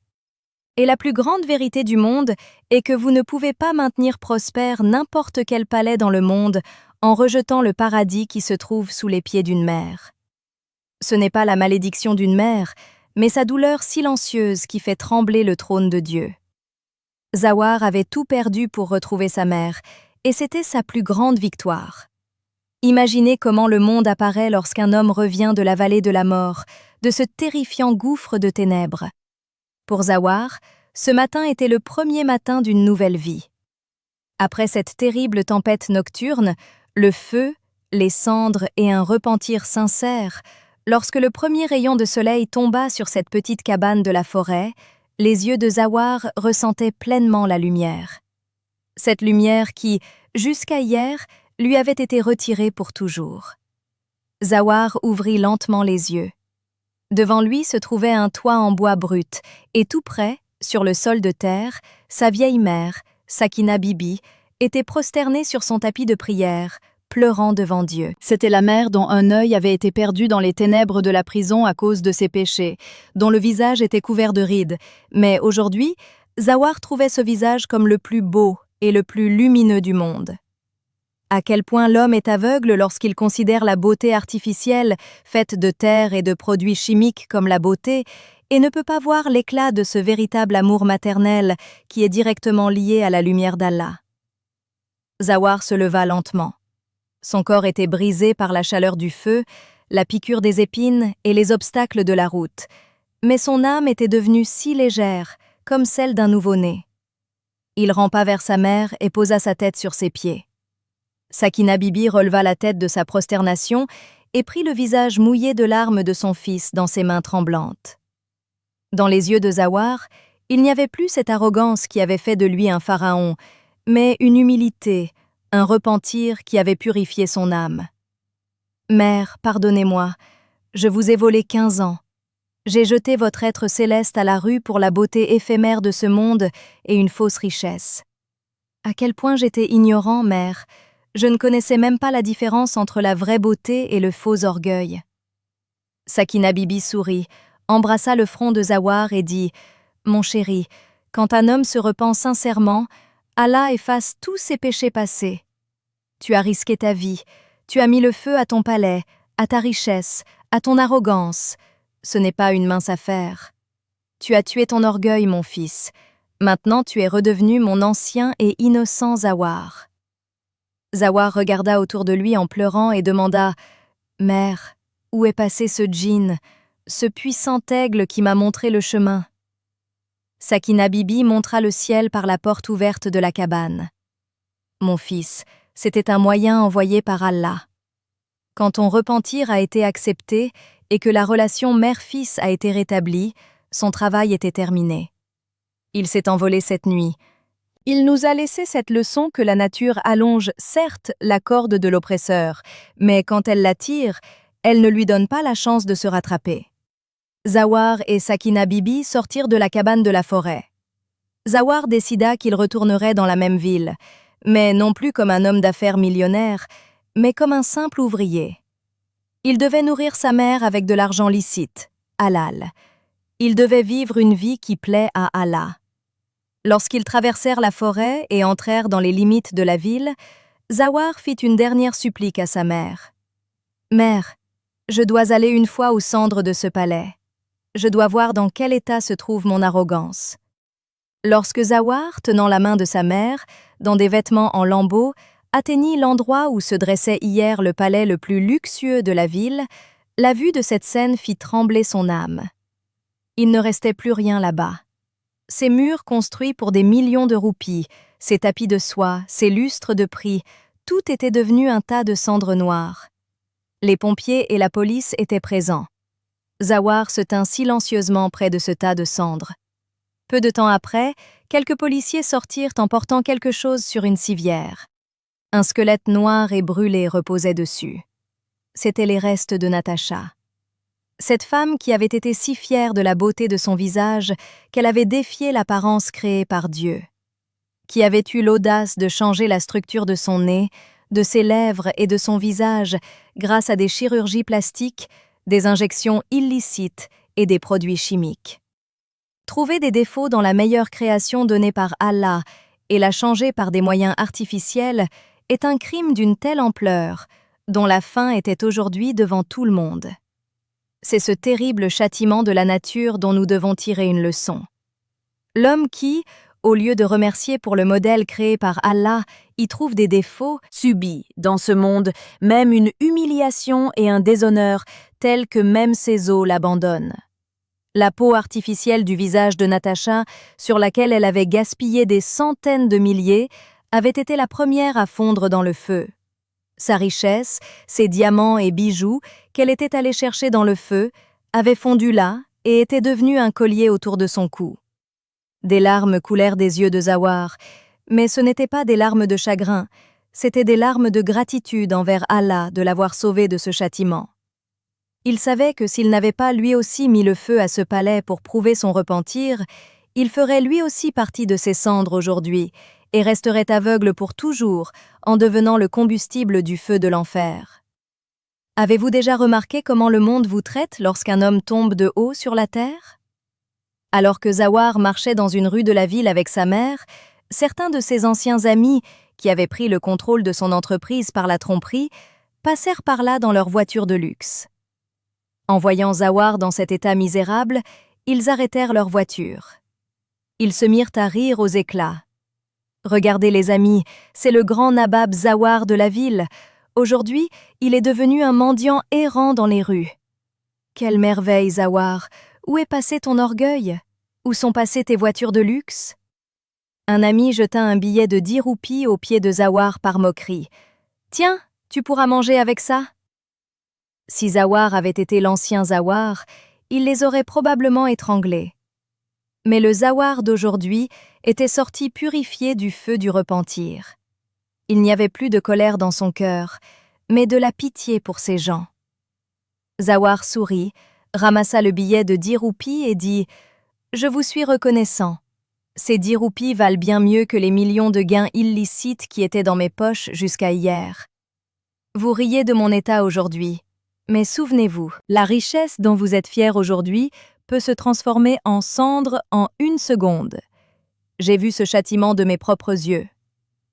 Et la plus grande vérité du monde est que vous ne pouvez pas maintenir prospère n'importe quel palais dans le monde en rejetant le paradis qui se trouve sous les pieds d'une mère. Ce n'est pas la malédiction d'une mère, mais sa douleur silencieuse qui fait trembler le trône de Dieu. Zawar avait tout perdu pour retrouver sa mère, et c'était sa plus grande victoire. Imaginez comment le monde apparaît lorsqu'un homme revient de la vallée de la mort, de ce terrifiant gouffre de ténèbres. Pour Zawar, ce matin était le premier matin d'une nouvelle vie. Après cette terrible tempête nocturne, le feu, les cendres et un repentir sincère, lorsque le premier rayon de soleil tomba sur cette petite cabane de la forêt, les yeux de Zawar ressentaient pleinement la lumière. Cette lumière qui, jusqu'à hier, lui avait été retirée pour toujours. Zawar ouvrit lentement les yeux. Devant lui se trouvait un toit en bois brut, et tout près, sur le sol de terre, sa vieille mère, Sakina Bibi, était prosternée sur son tapis de prière, pleurant devant Dieu. C'était la mère dont un œil avait été perdu dans les ténèbres de la prison à cause de ses péchés, dont le visage était couvert de rides. Mais aujourd'hui, Zawar trouvait ce visage comme le plus beau et le plus lumineux du monde. À quel point l'homme est aveugle lorsqu'il considère la beauté artificielle, faite de terre et de produits chimiques comme la beauté, et ne peut pas voir l'éclat de ce véritable amour maternel qui est directement lié à la lumière d'Allah. Zawar se leva lentement. Son corps était brisé par la chaleur du feu, la piqûre des épines et les obstacles de la route, mais son âme était devenue si légère, comme celle d'un nouveau-né. Il rampa vers sa mère et posa sa tête sur ses pieds. Sakina Bibi releva la tête de sa prosternation et prit le visage mouillé de larmes de son fils dans ses mains tremblantes. Dans les yeux de Zawar, il n'y avait plus cette arrogance qui avait fait de lui un pharaon, mais une humilité, un repentir qui avait purifié son âme. « Mère, pardonnez-moi, je vous ai volé 15 ans. J'ai jeté votre être céleste à la rue pour la beauté éphémère de ce monde et une fausse richesse. À quel point j'étais ignorant, mère. Je ne connaissais même pas la différence entre la vraie beauté et le faux orgueil. » Sakina Bibi sourit, embrassa le front de Zawar et dit « Mon chéri, quand un homme se repent sincèrement, Allah efface tous ses péchés passés. Tu as risqué ta vie, tu as mis le feu à ton palais, à ta richesse, à ton arrogance. Ce n'est pas une mince affaire. Tu as tué ton orgueil, mon fils. Maintenant tu es redevenu mon ancien et innocent Zawar. » Zawar regarda autour de lui en pleurant et demanda « Mère, où est passé ce djinn, ce puissant aigle qui m'a montré le chemin ?» Sakina Bibi montra le ciel par la porte ouverte de la cabane. « Mon fils, c'était un moyen envoyé par Allah. Quand ton repentir a été accepté et que la relation mère-fils a été rétablie, son travail était terminé. Il s'est envolé cette nuit. Il nous a laissé cette leçon que la nature allonge certes la corde de l'oppresseur, mais quand elle la tire, elle ne lui donne pas la chance de se rattraper. » Zawar et Sakina Bibi sortirent de la cabane de la forêt. Zawar décida qu'il retournerait dans la même ville, mais non plus comme un homme d'affaires millionnaire, mais comme un simple ouvrier. Il devait nourrir sa mère avec de l'argent licite, halal. Il devait vivre une vie qui plaît à Allah. Lorsqu'ils traversèrent la forêt et entrèrent dans les limites de la ville, Zawar fit une dernière supplique à sa mère. « Mère, je dois aller une fois aux cendres de ce palais. Je dois voir dans quel état se trouve mon arrogance. » Lorsque Zawar, tenant la main de sa mère, dans des vêtements en lambeaux, atteignit l'endroit où se dressait hier le palais le plus luxueux de la ville, la vue de cette scène fit trembler son âme. Il ne restait plus rien là-bas. Ces murs construits pour des millions de roupies, ces tapis de soie, ces lustres de prix, tout était devenu un tas de cendres noires. Les pompiers et la police étaient présents. Zawar se tint silencieusement près de ce tas de cendres. Peu de temps après, quelques policiers sortirent en portant quelque chose sur une civière. Un squelette noir et brûlé reposait dessus. C'étaient les restes de Natacha. Cette femme qui avait été si fière de la beauté de son visage qu'elle avait défié l'apparence créée par Dieu. Qui avait eu l'audace de changer la structure de son nez, de ses lèvres et de son visage grâce à des chirurgies plastiques, des injections illicites et des produits chimiques. Trouver des défauts dans la meilleure création donnée par Allah et la changer par des moyens artificiels est un crime d'une telle ampleur, dont la fin était aujourd'hui devant tout le monde. C'est ce terrible châtiment de la nature dont nous devons tirer une leçon. L'homme qui, au lieu de remercier pour le modèle créé par Allah, y trouve des défauts, subit, dans ce monde, même une humiliation et un déshonneur tels que même ses os l'abandonnent. La peau artificielle du visage de Natacha, sur laquelle elle avait gaspillé des centaines de milliers, avait été la première à fondre dans le feu. Sa richesse, ses diamants et bijoux, qu'elle était allée chercher dans le feu, avaient fondu là et étaient devenus un collier autour de son cou. Des larmes coulèrent des yeux de Zawar, mais ce n'étaient pas des larmes de chagrin, c'étaient des larmes de gratitude envers Allah de l'avoir sauvé de ce châtiment. Il savait que s'il n'avait pas lui aussi mis le feu à ce palais pour prouver son repentir, il ferait lui aussi partie de ses cendres aujourd'hui et resterait aveugle pour toujours en devenant le combustible du feu de l'enfer. Avez-vous déjà remarqué comment le monde vous traite lorsqu'un homme tombe de haut sur la terre? Alors que Zawar marchait dans une rue de la ville avec sa mère, certains de ses anciens amis, qui avaient pris le contrôle de son entreprise par la tromperie, passèrent par là dans leur voiture de luxe. En voyant Zawar dans cet état misérable, ils arrêtèrent leur voiture. Ils se mirent à rire aux éclats. « Regardez les amis, c'est le grand nabab Zawar de la ville. Aujourd'hui, il est devenu un mendiant errant dans les rues. » « Quelle merveille, Zawar! Où est passé ton orgueil? Où sont passées tes voitures de luxe? » Un ami jeta un billet de 10 roupies aux pieds de Zawar par moquerie. « Tiens, tu pourras manger avec ça. » Si Zawar avait été l'ancien Zawar, il les aurait probablement étranglés. Mais le Zawar d'aujourd'hui était sorti purifié du feu du repentir. Il n'y avait plus de colère dans son cœur, mais de la pitié pour ces gens. Zawar sourit, ramassa le billet de 10 roupies et dit « Je vous suis reconnaissant. Ces 10 roupies valent bien mieux que les millions de gains illicites qui étaient dans mes poches jusqu'à hier. Vous riez de mon état aujourd'hui. Mais souvenez-vous, la richesse dont vous êtes fiers aujourd'hui peut se transformer en cendres en 1 seconde. J'ai vu ce châtiment de mes propres yeux.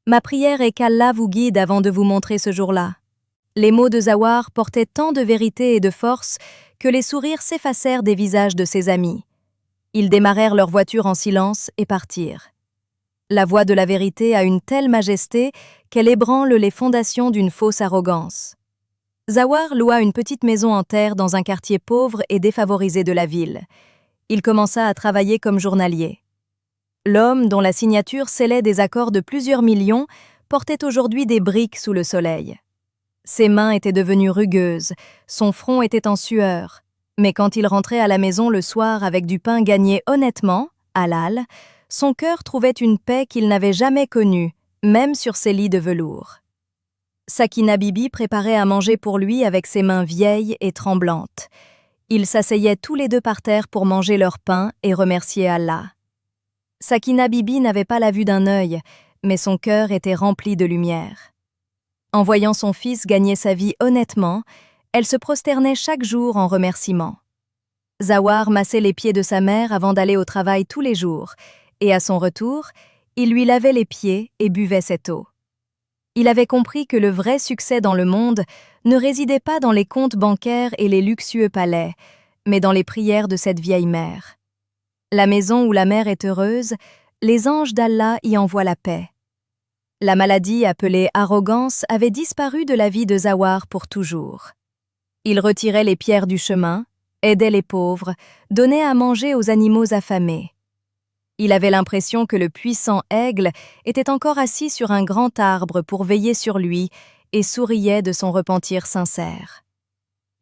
Ma prière est qu'Allah vous guide avant de vous montrer ce jour-là. » Les mots de Zawar portaient tant de vérité et de force que les sourires s'effacèrent des visages de ses amis. Ils démarrèrent leur voiture en silence et partirent. La voix de la vérité a une telle majesté qu'elle ébranle les fondations d'une fausse arrogance. Zawar loua une petite maison en terre dans un quartier pauvre et défavorisé de la ville. Il commença à travailler comme journalier. L'homme, dont la signature scellait des accords de plusieurs millions, portait aujourd'hui des briques sous le soleil. Ses mains étaient devenues rugueuses, son front était en sueur, mais quand il rentrait à la maison le soir avec du pain gagné honnêtement, halal, son cœur trouvait une paix qu'il n'avait jamais connue, même sur ses lits de velours. Sakina Bibi préparait à manger pour lui avec ses mains vieilles et tremblantes. Ils s'asseyaient tous les deux par terre pour manger leur pain et remercier Allah. Sakina Bibi n'avait pas la vue d'un œil, mais son cœur était rempli de lumière. En voyant son fils gagner sa vie honnêtement, elle se prosternait chaque jour en remerciement. Zawar massait les pieds de sa mère avant d'aller au travail tous les jours, et à son retour, il lui lavait les pieds et buvait cette eau. Il avait compris que le vrai succès dans le monde ne résidait pas dans les comptes bancaires et les luxueux palais, mais dans les prières de cette vieille mère. La maison où la mère est heureuse, les anges d'Allah y envoient la paix. La maladie appelée arrogance avait disparu de la vie de Zawar pour toujours. Il retirait les pierres du chemin, aidait les pauvres, donnait à manger aux animaux affamés. Il avait l'impression que le puissant aigle était encore assis sur un grand arbre pour veiller sur lui et souriait de son repentir sincère.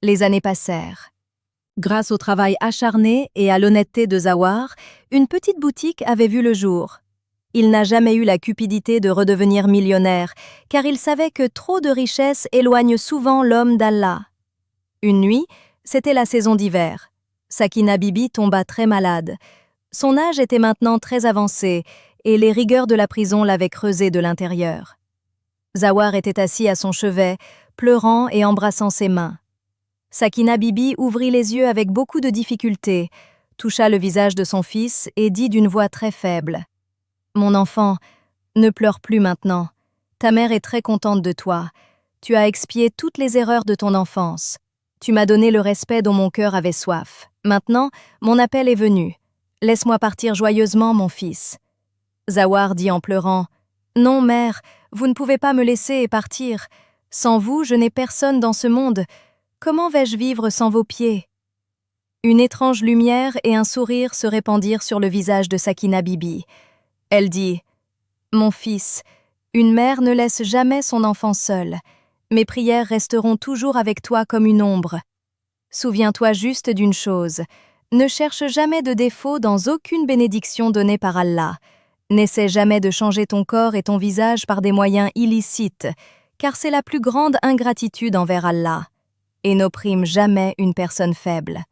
Les années passèrent. Grâce au travail acharné et à l'honnêteté de Zawar, une petite boutique avait vu le jour. Il n'a jamais eu la cupidité de redevenir millionnaire, car il savait que trop de richesses éloignent souvent l'homme d'Allah. Une nuit, c'était la saison d'hiver. Sakina Bibi tomba très malade. Son âge était maintenant très avancé et les rigueurs de la prison l'avaient creusé de l'intérieur. Zawar était assis à son chevet, pleurant et embrassant ses mains. Sakina Bibi ouvrit les yeux avec beaucoup de difficulté. toucha le visage de son fils et dit d'une voix très faible: « Mon enfant, ne pleure plus maintenant. Ta mère est très contente de toi. Tu as expié toutes les erreurs de ton enfance. Tu m'as donné le respect dont mon cœur avait soif. Maintenant, mon appel est venu. Laisse-moi partir joyeusement, mon fils. » Zawar dit en pleurant: « Non, mère, vous ne pouvez pas me laisser et partir. Sans vous, je n'ai personne dans ce monde. Comment vais-je vivre sans vos pieds ?» Une étrange lumière et un sourire se répandirent sur le visage de Sakina Bibi. Elle dit: « Mon fils, une mère ne laisse jamais son enfant seul. Mes prières resteront toujours avec toi comme une ombre. Souviens-toi juste d'une chose, ne cherche jamais de défaut dans aucune bénédiction donnée par Allah. N'essaie jamais de changer ton corps et ton visage par des moyens illicites, car c'est la plus grande ingratitude envers Allah, et n'opprime jamais une personne faible. »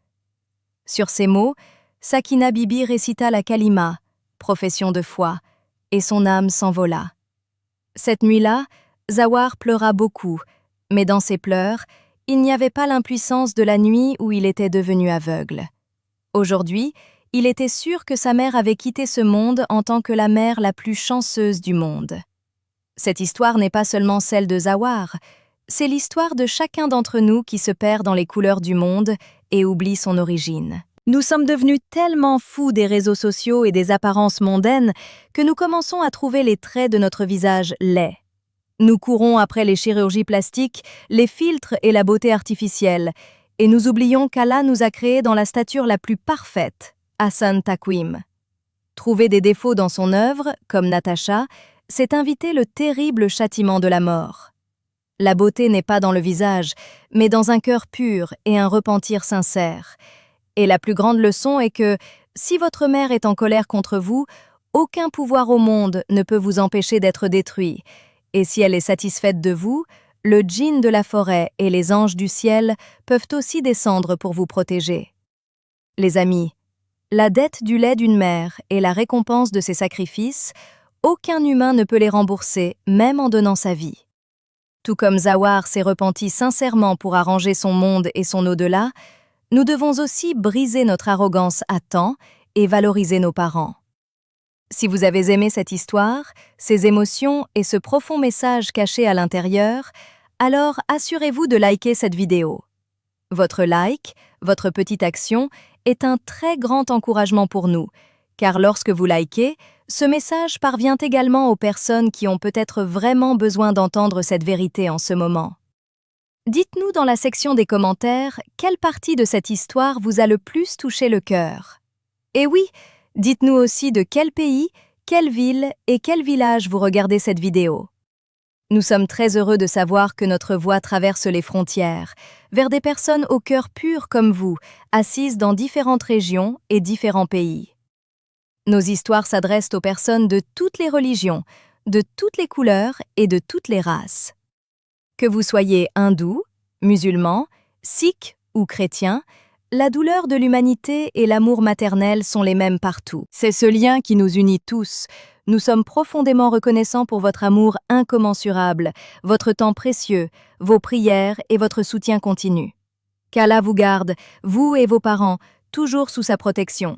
Sur ces mots, Sakina Bibi récita la kalima, profession de foi, et son âme s'envola. Cette nuit-là, Zawar pleura beaucoup, mais dans ses pleurs, il n'y avait pas l'impuissance de la nuit où il était devenu aveugle. Aujourd'hui, il était sûr que sa mère avait quitté ce monde en tant que la mère la plus chanceuse du monde. Cette histoire n'est pas seulement celle de Zawar, c'est l'histoire de chacun d'entre nous qui se perd dans les couleurs du monde et oublie son origine. Nous sommes devenus tellement fous des réseaux sociaux et des apparences mondaines que nous commençons à trouver les traits de notre visage laids. Nous courons après les chirurgies plastiques, les filtres et la beauté artificielle, et nous oublions qu'Allah nous a créés dans la stature la plus parfaite, Hassan Takwim. Trouver des défauts dans son œuvre, comme Natacha, c'est inviter le terrible châtiment de la mort. La beauté n'est pas dans le visage, mais dans un cœur pur et un repentir sincère. Et la plus grande leçon est que, si votre mère est en colère contre vous, aucun pouvoir au monde ne peut vous empêcher d'être détruit. Et si elle est satisfaite de vous, le djinn de la forêt et les anges du ciel peuvent aussi descendre pour vous protéger. Les amis, la dette du lait d'une mère et la récompense de ses sacrifices, aucun humain ne peut les rembourser, même en donnant sa vie. Tout comme Zawar s'est repenti sincèrement pour arranger son monde et son au-delà, nous devons aussi briser notre arrogance à temps et valoriser nos parents. Si vous avez aimé cette histoire, ces émotions et ce profond message caché à l'intérieur, alors assurez-vous de liker cette vidéo. Votre like, votre petite action, est un très grand encouragement pour nous, car lorsque vous likez, ce message parvient également aux personnes qui ont peut-être vraiment besoin d'entendre cette vérité en ce moment. Dites-nous dans la section des commentaires quelle partie de cette histoire vous a le plus touché le cœur. Et oui, dites-nous aussi de quel pays, quelle ville et quel village vous regardez cette vidéo. Nous sommes très heureux de savoir que notre voix traverse les frontières, vers des personnes au cœur pur comme vous, assises dans différentes régions et différents pays. Nos histoires s'adressent aux personnes de toutes les religions, de toutes les couleurs et de toutes les races. Que vous soyez hindou, musulman, sikh ou chrétien, la douleur de l'humanité et l'amour maternel sont les mêmes partout. C'est ce lien qui nous unit tous. Nous sommes profondément reconnaissants pour votre amour incommensurable, votre temps précieux, vos prières et votre soutien continu. Qu'Allah vous garde, vous et vos parents, toujours sous sa protection.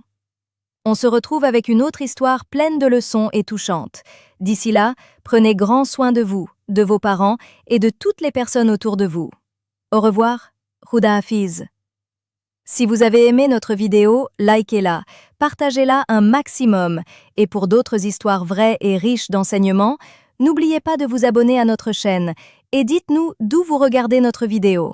On se retrouve avec une autre histoire pleine de leçons et touchante. D'ici là, prenez grand soin de vous, de vos parents et de toutes les personnes autour de vous. Au revoir, Khuda Hafiz. Si vous avez aimé notre vidéo, likez-la, partagez-la un maximum et pour d'autres histoires vraies et riches d'enseignements, n'oubliez pas de vous abonner à notre chaîne et dites-nous d'où vous regardez notre vidéo.